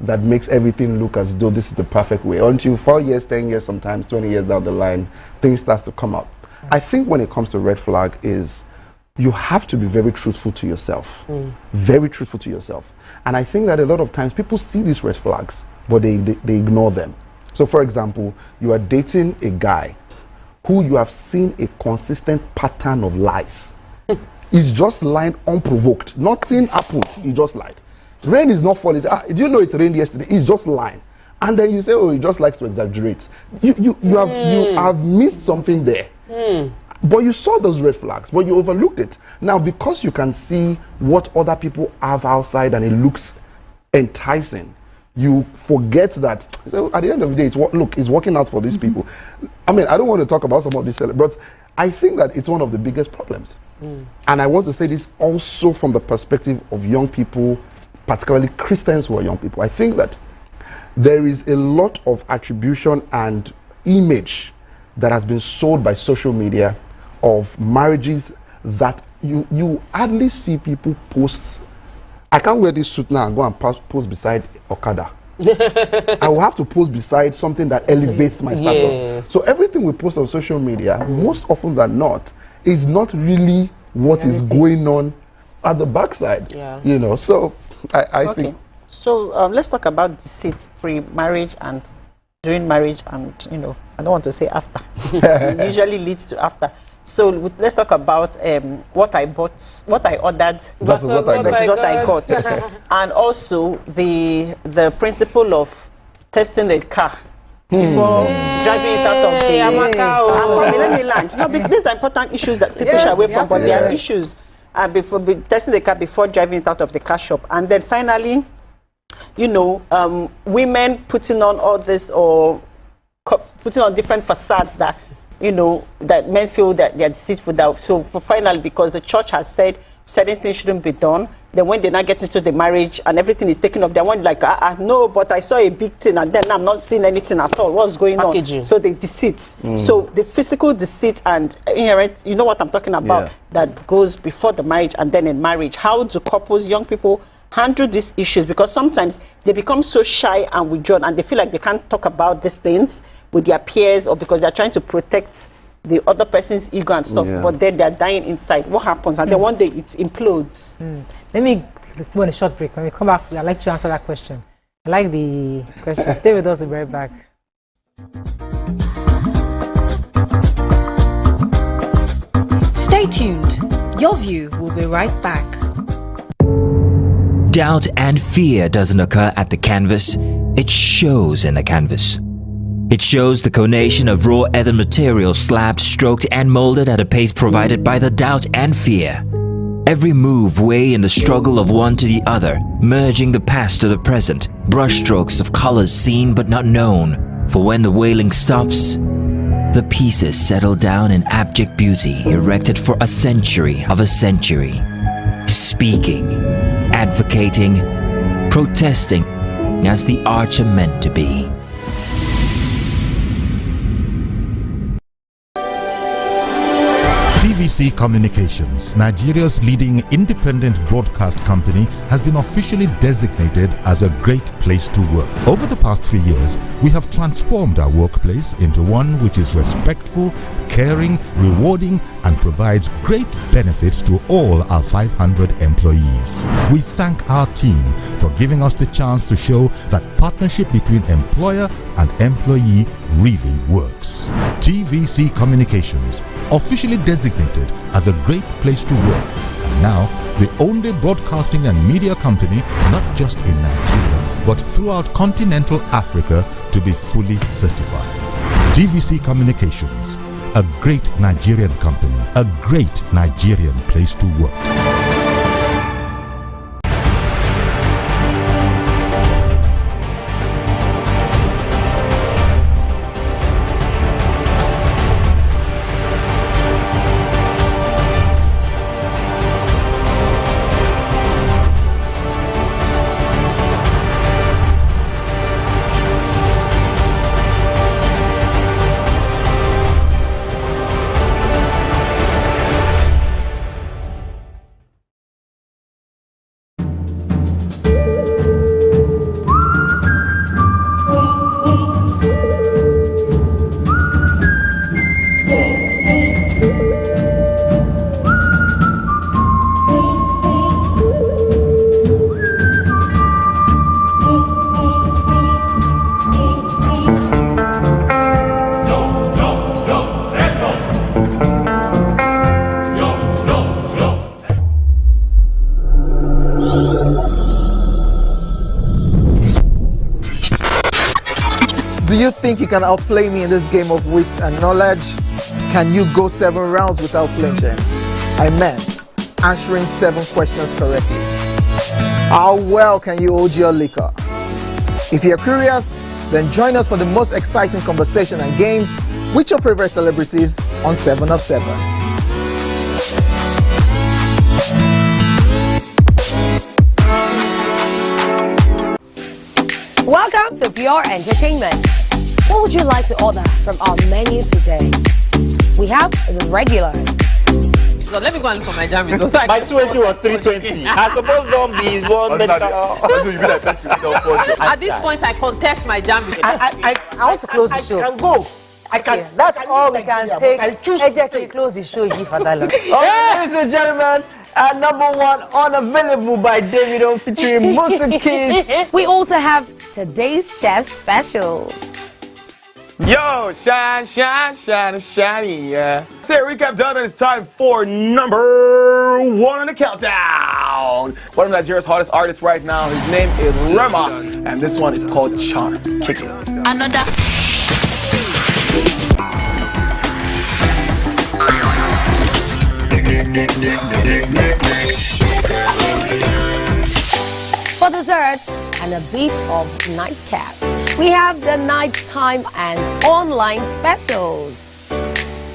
that makes everything look as though this is the perfect way. Until 4 years, 10 years, sometimes 20 years down the line, things start to come out. I think when it comes to red flag is you have to be very truthful to yourself. Very truthful to yourself. And I think that a lot of times people see these red flags, but they ignore them. So for example, you are dating a guy who you have seen a consistent pattern of lies. He's just lying unprovoked. Nothing happened. He just lied. Rain is not falling. Do you know it rained yesterday? He's just lying. And then you say, oh, he just likes to exaggerate. You have missed something there. But you saw those red flags, but you overlooked it. Now, because you can see what other people have outside and it looks enticing, you forget that so at the end of the day, it's working out for these people. I mean, I don't want to talk about some of these, but I think that it's one of the biggest problems. And I want to say this also from the perspective of young people, particularly Christians who are young people. I think that there is a lot of attribution and image that has been sold by social media of marriages that you hardly see people post. I can't wear this suit now and go and post beside Okada. I will have to post beside something that elevates my status. So everything we post on social media, most often than not, is not really what is going on at the backside. So I think. So let's talk about deceit pre-marriage and during marriage, and I don't want to say after. It usually leads to after. So let's talk about what I bought, what I ordered versus what I got, and also the principle of testing the car before driving it out of the. Let me land. No, but these are important issues that people should away from, but they are issues. before testing the car before driving it out of the car shop, and then finally, women putting on all this or putting on different facades that that men feel that they're deceitful. So for finally, because the church has said certain things shouldn't be done, then when they now get into the marriage and everything is taken off, they want like, no, but I saw a big thing and then I'm not seeing anything at all. What's going on? So they deceit. So the physical deceit and inherent, you know what I'm talking about, that goes before the marriage and then in marriage. How do couples, young people, handle these issues? Because sometimes they become so shy and withdrawn and they feel like they can't talk about these things with their peers, or because they're trying to protect the other person's ego and stuff, but then they're dying inside. What happens? And then one day it implodes. Let me go on a short break. When we come back, I'd like to answer that question. I like the question. Stay with us, we'll be right back. Stay tuned. Your view will be right back. Doubt and fear doesn't occur at the canvas, it shows in the canvas. It shows the conation of raw earthen material slabbed, stroked and molded at a pace provided by the doubt and fear. Every move way in the struggle of one to the other, merging the past to the present, brushstrokes of colors seen but not known. For when the wailing stops, the pieces settle down in abject beauty erected for a century of a century. Speaking, advocating, protesting as the arts are meant to be. TVC Communications, Nigeria's leading independent broadcast company, has been officially designated as a great place to work. Over the past few years, we have transformed our workplace into one which is respectful, caring, rewarding, and provides great benefits to all our 500 employees. We thank our team for giving us the chance to show that partnership between employer and employee really works. TVC Communications, officially designated as a great place to work, and now the only broadcasting and media company not just in Nigeria but throughout continental Africa to be fully certified. TVC Communications, a great Nigerian company, a great Nigerian place to work. Do you think you can outplay me in this game of wits and knowledge? Can you go 7 rounds without flinching? I meant answering 7 questions correctly. How well can you hold your liquor? If you're curious, then join us for the most exciting conversation and games with your favorite celebrities on 7 of 7. Welcome to Pure Entertainment. What would you like to order from our menu today? We have the regulars. So let me go and look for my jam results. My 20 was 320. I suppose don't be one medical. At this point, I contest my jam results. I want to close the show. I can go. I can. Okay, that's all we can take. I choose to close the show. Give for that. Ladies and gentlemen, number 1 unavailable by Davido featuring Musa Keys. We also have today's chef special. Yo, shine, shine, shine, shiny, yeah. Say recap done, and it's time for number 1 on the countdown. One of Nigeria's hottest artists right now, his name is Rema, and this one is called Charm. Kick it. Another. For dessert and a bit of nightcap, we have the nighttime and online specials.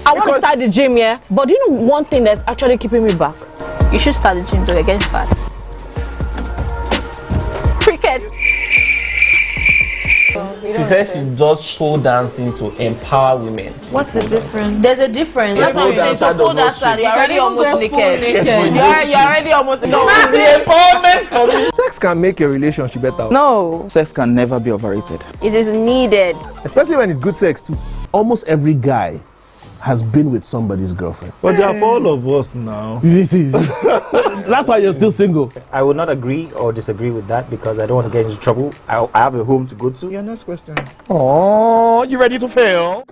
I want to start the gym, yeah? But do you know one thing that's actually keeping me back? You should start the gym to get fat. Cricket. She says she does pole dancing to empower women. What's the difference? There's a difference. That's what I'm saying. So pole dancer, you're already almost naked. You're already almost naked. No, it's the empowerment for me. Sex can make your relationship better. No. Sex can never be overrated. It is needed. Especially when it's good sex too. Almost every guy has been with somebody's girlfriend. But they are for all of us now. That's why you're still single. I would not agree or disagree with that because I don't want to get into trouble. I have a home to go to. Your next question. Oh, you ready to fail?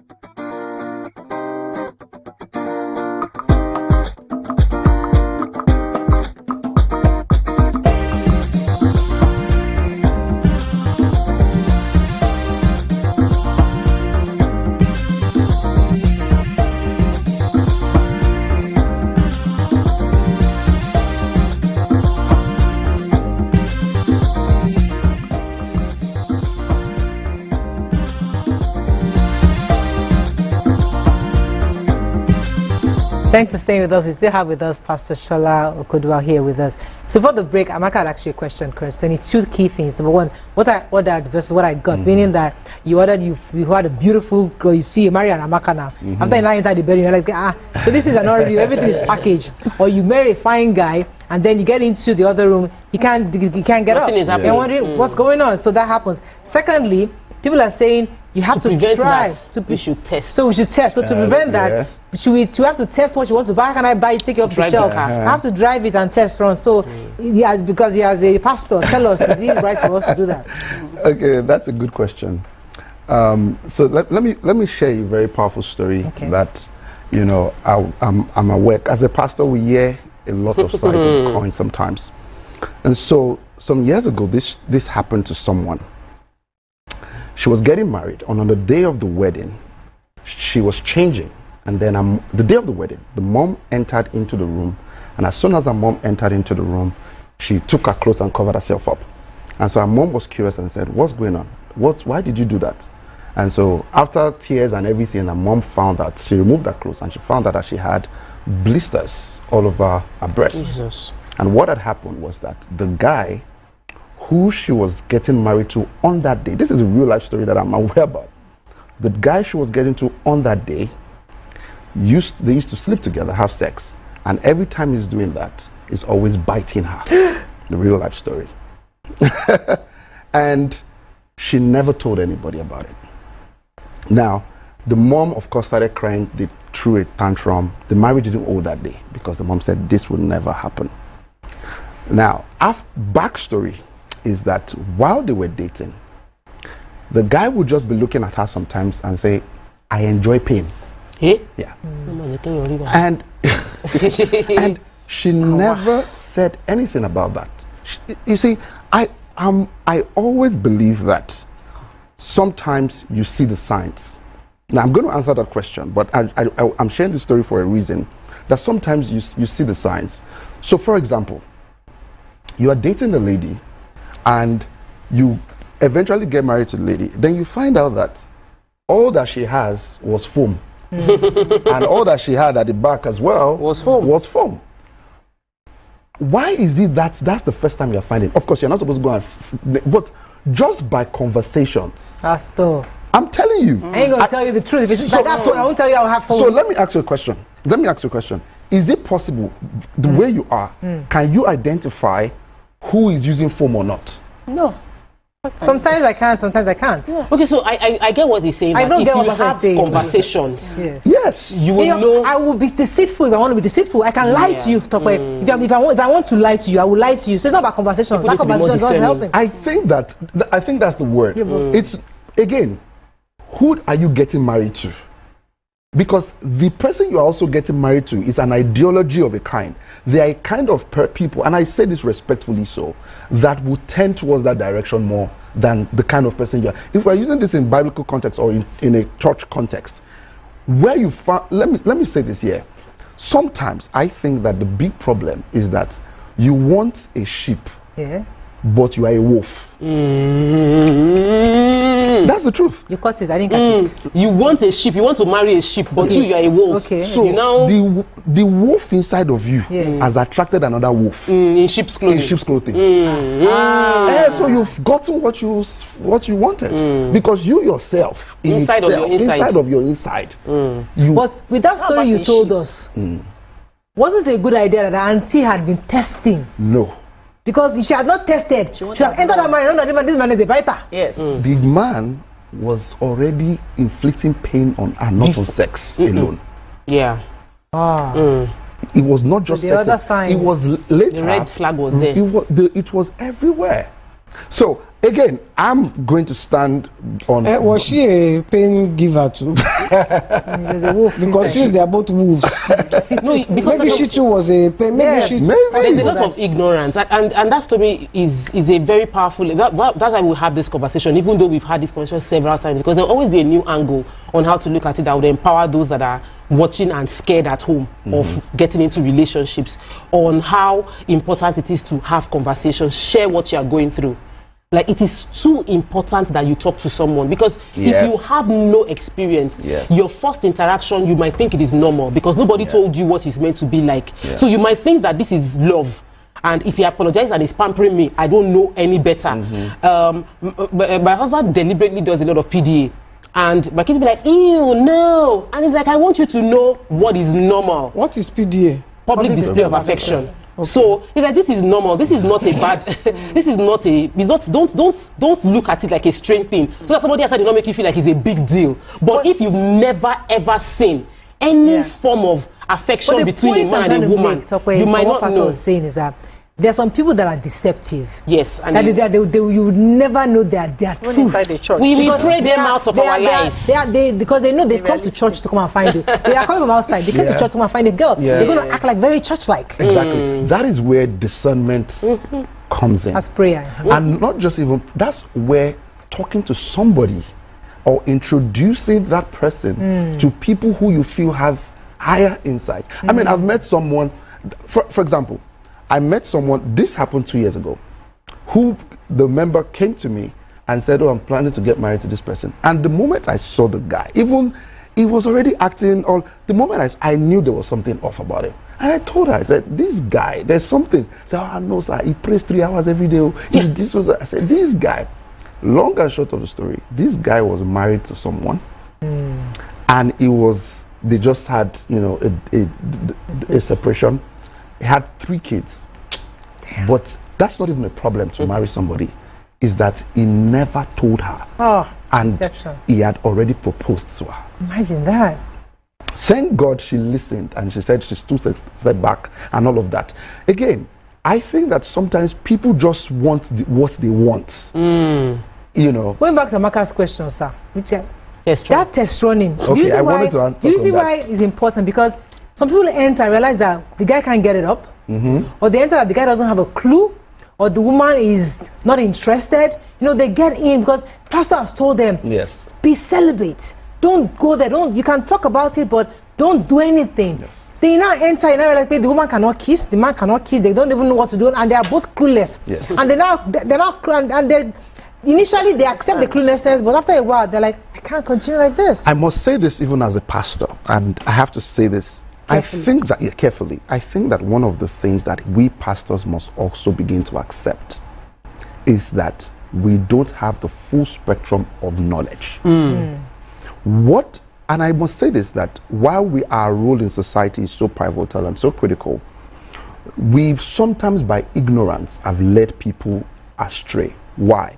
Thanks for staying with us. We still have with us Pastor Shola Okodua here with us. So for the break, Amaka had asked you a question concerning two key things. Number one, what I ordered versus what I got, meaning that you ordered, you had a beautiful girl, you see, you marry an Amaka now. After you now enter the bedroom, you're like, so this is an order, everything is packaged. Or you marry a fine guy, and then you get into the other room, he can't get up. Is happening. You're wondering what's going on. So that happens. Secondly, people are saying you have to try. We should test. So we should test. So to prevent that, we have to test what you want to buy. How can I buy it, take it off the shelf? I have to drive it and test run. So because he has a pastor, tell us, is it right for us to do that? Okay, that's a good question. So let me share a very powerful story that, you know, I'm aware. As a pastor, we hear a lot of sides of the coin sometimes. And so some years ago, this happened to someone. She was getting married, and on the day of the wedding, she was changing. And then the day of the wedding, the mom entered into the room. And as soon as her mom entered into the room, she took her clothes and covered herself up. And so her mom was curious and said, what's going on? Why did you do that? And so after tears and everything, her mom found that she removed her clothes and she found out that she had blisters all over her breasts. Jesus. And what had happened was that the guy who she was getting married to on that day, this is a real life story that I'm aware about. The guy she was getting to on that day, they used to sleep together, have sex. And every time he's doing that, he's always biting her. The real life story. And she never told anybody about it. Now, the mom, of course, started crying. They threw a tantrum. The marriage didn't hold that day because the mom said this will never happen. Now, backstory is that while they were dating, the guy would just be looking at her sometimes and say, I enjoy pain. Yeah. And she never said anything about that. You see, I always believe that sometimes you see the signs. Now, I'm going to answer that question, but I'm sharing this story for a reason, that sometimes you see the signs. So, for example, you are dating a lady and you eventually get married to the lady. Then you find out that all that she has was foam. And all that she had at the back as well was foam. Why is it that's the first time you're finding? Of course, you're not supposed to go and... But just by conversations... I'm telling you. I ain't going to tell you the truth. If it's like that, I won't tell you I'll have foam. So let me ask you a question. Is it possible, the way you are, can you identify who is using foam or not? No. Sometimes I can, sometimes I can't. Yeah. Okay, so I get what he's saying. I don't if get you what have saying. Conversations, yes, you will know. I will be deceitful if I want to be deceitful. I can lie to you, if I want to lie to you, I will lie to you. So it's not about conversations. That conversation is not helping. I think that's the word. It's again, who are you getting married to? Because the person you are also getting married to is an ideology of a kind. They are a kind of people, and I say this respectfully so, that will tend towards that direction more than the kind of person you are. If we're using this in biblical context or in a church context, where you find, let me say this here. sometimes I think that the big problem is that you want a sheep, but you are a wolf. That's the truth. You caught it. I didn't catch it. You want a sheep. You want to marry a sheep, but you are a wolf. Okay. So you know, the wolf inside of you has attracted another wolf in sheep's clothing. So you've gotten what you wanted because you yourself inside of your inside. But with that story you told us, wasn't it a good idea that auntie had been testing? No. Because she had not tested. She have entered her mind. This man is a biter. Yes. The man was already inflicting pain on her, not on sex alone. Yeah. It was not just the sex. other signs. It was later. The red flag was there. It was everywhere. So again, I'm going to stand on. Was she a pain giver too? There's a wolf. Because since they are both wolves. No, because maybe she too was a pain. There's a lot of ignorance, and that story is a very powerful. That's why we have this conversation, even though we've had this conversation several times, because there'll always be a new angle on how to look at it that would empower those that are watching and scared at home of getting into relationships, on how important it is to have conversations, share what you are going through. Like, it is too important that you talk to someone, because if you have no experience, your first interaction, you might think it is normal because nobody told you what it's meant to be like. So you might think that this is love. And if he apologizes and is pampering me, I don't know any better. My husband deliberately does a lot of PDA. And my kids be like, ew, no. And it's like, I want you to know what is normal. What is PDA? Public display of affection. Okay. So it's like, this is normal. This is not a bad. This is not a. It's not. Don't look at it like a strange thing. So that somebody outside did not make you feel like it's a big deal. But if you've never ever seen any form of affection between a man and a woman, you might not know. What was saying is that there are some people that are deceptive. Yes, and that you would never know that they are true. We pray them out of our life. Because they know they've come to church to come and find it. They are coming from outside. They came to church to come and find a girl. They're going to act like very church-like. Exactly. That is where discernment comes in. As prayer. And not just even, that's where talking to somebody or introducing that person to people who you feel have higher insight. I mean, I've met someone, for example, I met someone, this happened 2 years ago, who the member came to me and said, oh, I'm planning to get married to this person. And the moment I saw the guy, even he was already acting, or the moment I knew there was something off about him. And I told her, I said, this guy, there's something. She said, oh, no, sir, he prays 3 hours every day. I said, this guy, long and short of the story, this guy was married to someone. And they just had, a separation. He had 3 kids. Damn. But that's not even a problem to marry somebody, is that he never told her. And deception. He had already proposed to her. Imagine that. Thank God she listened and she said she's 2 steps back and all of that. Again, I think that sometimes people just want what they want. Going back to Maka's question, sir. That test running. Okay, do you see why it's important? Because some people enter and realize that the guy can't get it up, or they enter that the guy doesn't have a clue, or the woman is not interested. They get in because pastor has told them, be celibate. Don't go there. You can talk about it, but don't do anything. They now enter and realize the woman cannot kiss, the man cannot kiss. They don't even know what to do, and they are both clueless. And initially they accept the cluelessness, but after a while they're like, I can't continue like this. I must say this even as a pastor, and I have to say this. Carefully. I think that one of the things that we pastors must also begin to accept is that we don't have the full spectrum of knowledge. And I must say this, that while our role in society is so pivotal and so critical, we sometimes by ignorance have led people astray. Why?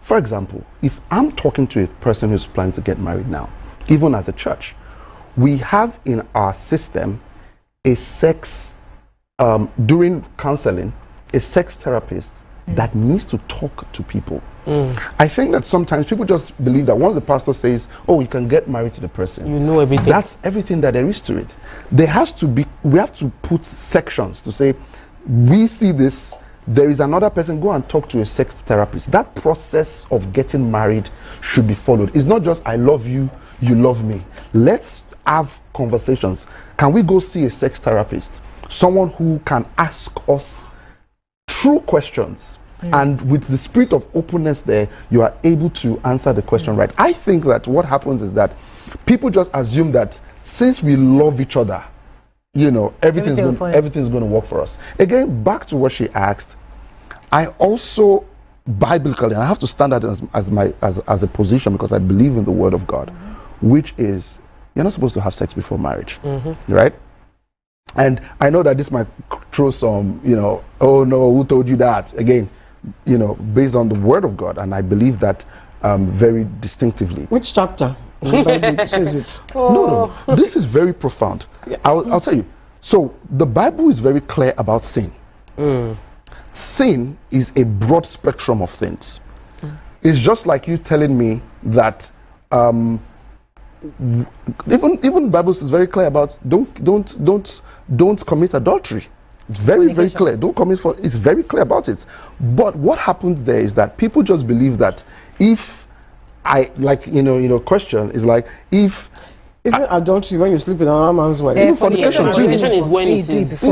For example, if I'm talking to a person who's planning to get married now, even as a church, we have in our system a during counseling, a sex therapist that needs to talk to people. I think that sometimes people just believe that once the pastor says, oh, you can get married to the person, you know everything. That's everything that there is to it. We have to put sections to say, we see this, there is another person, go and talk to a sex therapist. That process of getting married should be followed. It's not just, I love you, you love me. Let's have conversations? Can we go see a sex therapist? Someone who can ask us true questions. And with the spirit of openness there, you are able to answer the question right. I think that what happens is that people just assume that since we love each other, you know, everything's going to work for us. Again, back to what she asked, I also biblically, and I have to stand out as a position because I believe in the word of God, which is you're not supposed to have sex before marriage, right? And I know that this might throw some, you know, oh no, who told you that? Again, you know, based on the word of God, and I believe that very distinctively. Which chapter? The Bible says it. No, this is very profound. I'll tell you. So the Bible is very clear about sin. Sin is a broad spectrum of things. It's just like you telling me that even the Bible is very clear about don't commit adultery. It's very clear. Don't commit for. It's very clear about it. But what happens there is that people just believe that if question is like if. Isn't adultery when you sleep with another man's wife? Even fornication too. Fornication is when it is.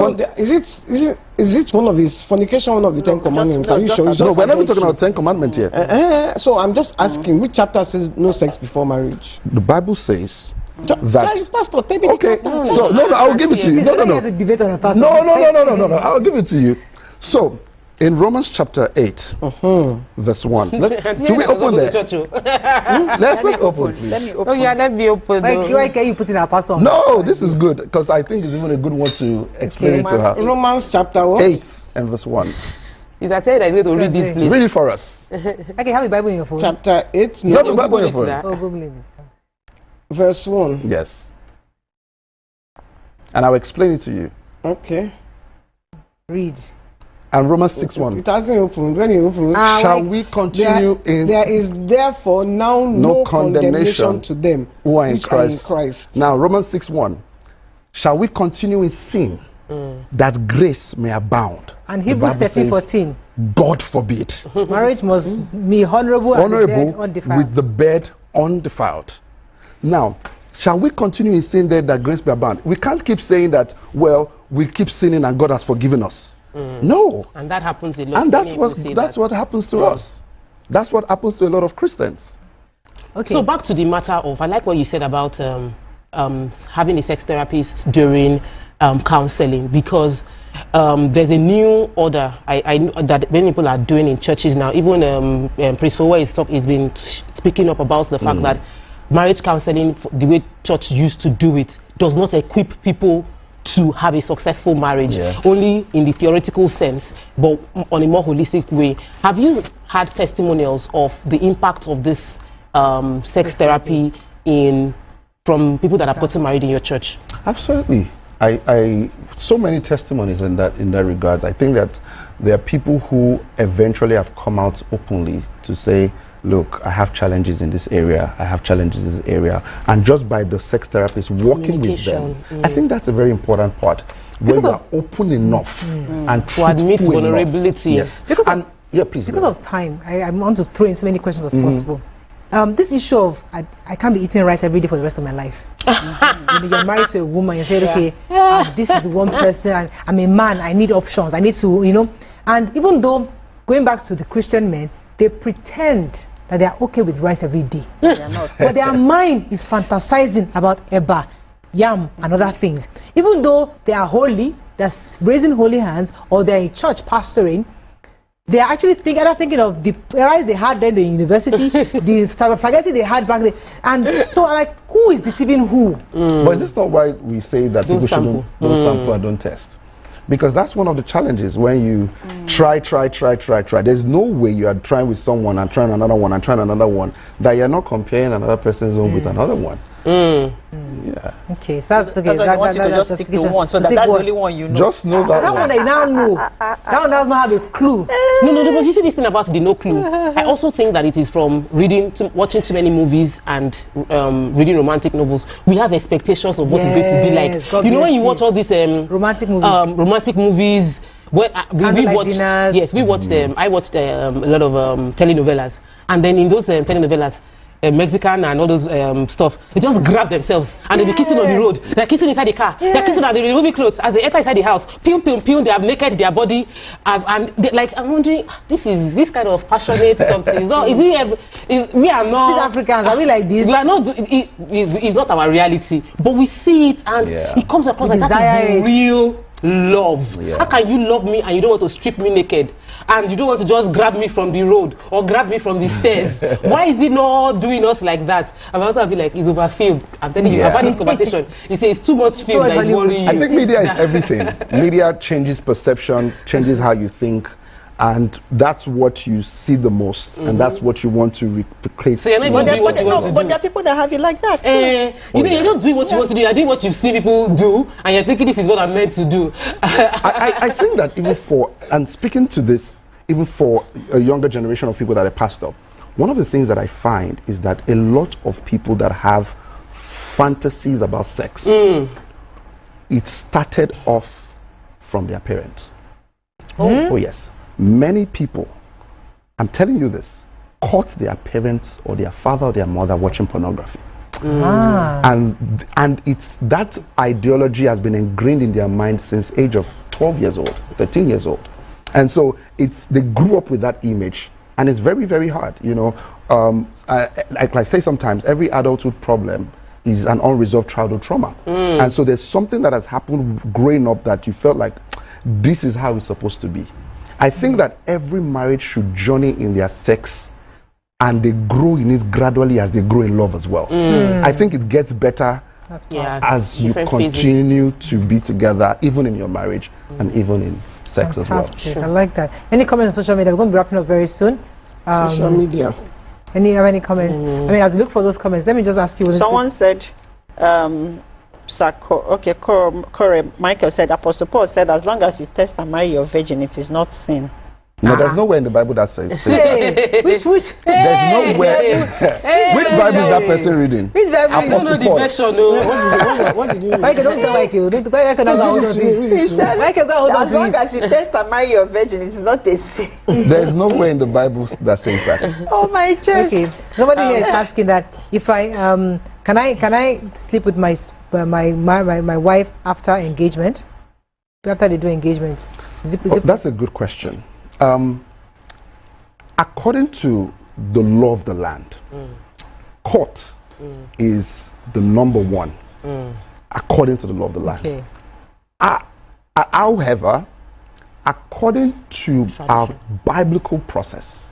Is it one of his fornication? One of the 10 commandments? Are you sure? No, we're not talking about 10 commandments here. So I'm just asking, which chapter says no sex before marriage? The Bible says that. Pastor, tell me okay. So no, I'll give it to you. No. I'll give it to you. So in Romans chapter 8, verse 1. Should we open there? Let's open, please. Let me open. Oh yeah, let me open. Why can you put in a pastor? No, this is good because I think it's even a good one to explain it to her. Romans chapter what? 8 and verse 1. Is that said I going to read this place? Read it for us. Okay, have a Bible in your phone. Chapter 8. You have a Bible in your phone. Oh, Google it. Verse 1. Yes. And I'll explain it to you. Okay. Read. And Romans 6:1. It hasn't opened. When it opens, shall we continue in? There is therefore now no condemnation to them who are in which are in Christ. Now Romans 6:1. Shall we continue in sin that grace may abound? And Hebrews 13:14. God forbid. Marriage must be honorable with the bed undefiled. Now, shall we continue in sin there that grace may abound? We can't keep saying that, well, we keep sinning and God has forgiven us. No. And that happens a lot. And that's what happens to us. That's what happens to a lot of Christians. Okay. So back to the matter of, I like what you said about having a sex therapist during counseling, because there's a new order I know that many people are doing in churches now. Even Priest Fowa has been speaking up about the fact that marriage counseling, the way church used to do it, does not equip people to have a successful marriage, only in the theoretical sense, but on a more holistic way. Have you had testimonials of the impact of this sex therapy from people that have gotten married in your church? Absolutely. I so many testimonies in that regard. I think that there are people who eventually have come out openly to say, look, I have challenges in this area, and just by the sex therapist working with them, I think that's a very important part, where you are open enough and to admit vulnerability. Yes. Please. Because of time, I want to throw in so many questions as possible. This issue of I can't be eating rice every day for the rest of my life. When you're married to a woman, you say, okay, this is the one person, and I'm a man, I need options, I need to, and even though, going back to the Christian men, they pretend that they are okay with rice every day. But their mind is fantasizing about eba, yam, and other things. Even though they are holy, they're raising holy hands, or they're in church pastoring, they are actually thinking of the rice they had then in the university, the spaghetti they had back then. And so I'm like, who is deceiving who? But is this not why we say that people shouldn't sample and don't test? Because that's one of the challenges when you try. There's no way you are trying with someone and trying another one and trying another one that you're not comparing another person's own with another one. Yeah. Okay, so that's okay. That's why I want you to just stick to one, so that's the only one you know. Just know that one. I now know. That one does not have a clue. No, but you see this thing about the no clue. I also think that it is from watching too many movies and reading romantic novels. We have expectations of what it's going to be like. God when you watch all these romantic movies. Well, we watched. Yes, we watched. I watched a lot of telenovelas, and then in those telenovelas, Mexican and all those stuff, they just grab themselves and they be kissing on the road. They're kissing inside the car. They're kissing and they're removing clothes. As they enter inside the house, pew, pew, pew, they have naked their body. And they, like, I'm wondering, this kind of passionate something. We are not... These Africans, are we like this? We are not... It's not our reality. But we see it and it comes across like that is the real love. How can you love me and you don't want to strip me naked? And you don't want to just grab me from the road or grab me from the stairs? Why is he not doing us like that? I'm also be like, it's overfilled. I'm telling you, about this conversation. He says it's too much film that is worrying you. I think media is everything. Media changes perception, changes how you think, and that's what you see the most, and that's what you want to replicate. So you're not even doing what you want to do. But there are people that have it like that too. You're not doing what you want to do. You're doing what you see people do, and you're thinking this is what I'm meant to do. I think that even for, and speaking to this, even for a younger generation of people that are pastor, one of the things that I find is that a lot of people that have fantasies about sex, it started off from their parents. Oh yes. Many people, I'm telling you this, caught their parents or their father or their mother watching pornography. And it's that ideology has been ingrained in their mind since age of 12 years old, 13 years old. And so they grew up with that image, and it's very, very hard, you know. Like I say sometimes, every adulthood problem is an unresolved childhood trauma. And so there's something that has happened growing up that you felt like, this is how it's supposed to be. I think that every marriage should journey in their sex, and they grow in it gradually as they grow in love as well. I think it gets better as you continue to be together, even in your marriage and even in sex as well. Fantastic. I like that. Any comments on social media? We're going to be wrapping up very soon. Social media. Any comments? I mean, as you look for those comments, let me just ask you. Someone said, Corey Michael said, Apostle Paul said, as long as you test and marry your virgin, it is not sin. No, there's nowhere in the Bible that says sin. Which? There's nowhere. Which Bible is that person reading? Which Bible? Apostle Paul. What did you do? Michael, don't tell Michael. He said, as long as you test and marry your virgin, it is not a sin. There's nowhere in the Bible that says that. Oh my chest. Okay. Somebody here is asking that if I can I sleep with my wife after engagement? After they do engagement? That's a good question. According to the law of the land, court is the number one. According to the law of the land. Okay. However, according to our biblical process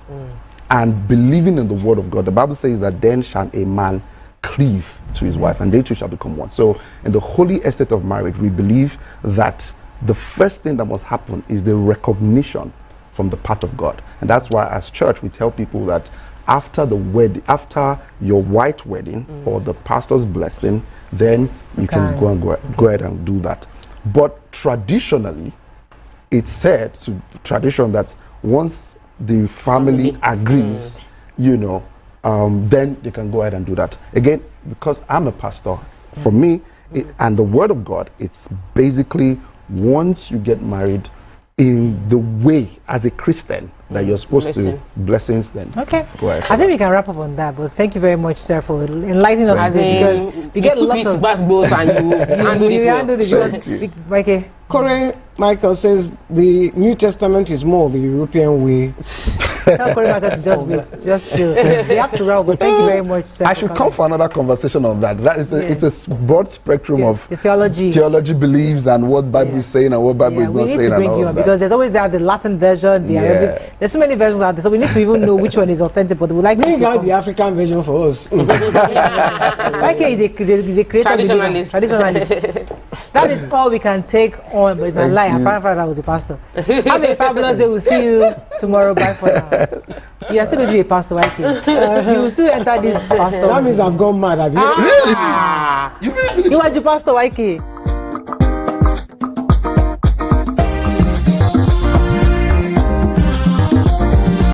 and believing in the word of God, the Bible says that then shall a man cleave to his wife, and they two shall become one. So in the holy estate of marriage, we believe that the first thing that must happen is the recognition from the part of God. And that's why as church we tell people that after the wedding, after your white wedding or the pastor's blessing, then you can go ahead and do that. But traditionally, it's said to tradition that once the family agrees, you know, then they can go ahead and do that. Again, because I'm a pastor, for me, and the word of God, it's basically once you get married in the way as a Christian that you're supposed to, blessings, then okay. Go ahead. I think we can wrap up on that, but thank you very much, sir, for enlightening us today, because we get lots of basketballs and you Corey Michael says the New Testament is more of a European way. Tell Corey Michael to just chill. We have to wrap, but thank you very much, sir. I should come for another conversation on that. That is it's a broad spectrum of the theology beliefs and what Bible is saying and what Bible is not saying. We need to bring you on because there's always the Latin version, the Arabic. There's so many versions out there, so we need to even know which one is authentic. But we like bring out the African version for us. Mike is a creator, traditionalist. That is all we can take on, but it's not lie. I found out I was a pastor. Have a fabulous day. We'll see you tomorrow. Bye for now. You are still going to be a pastor, YK. You will still enter this pastor. That means I've gone mad. You are the pastor, YK.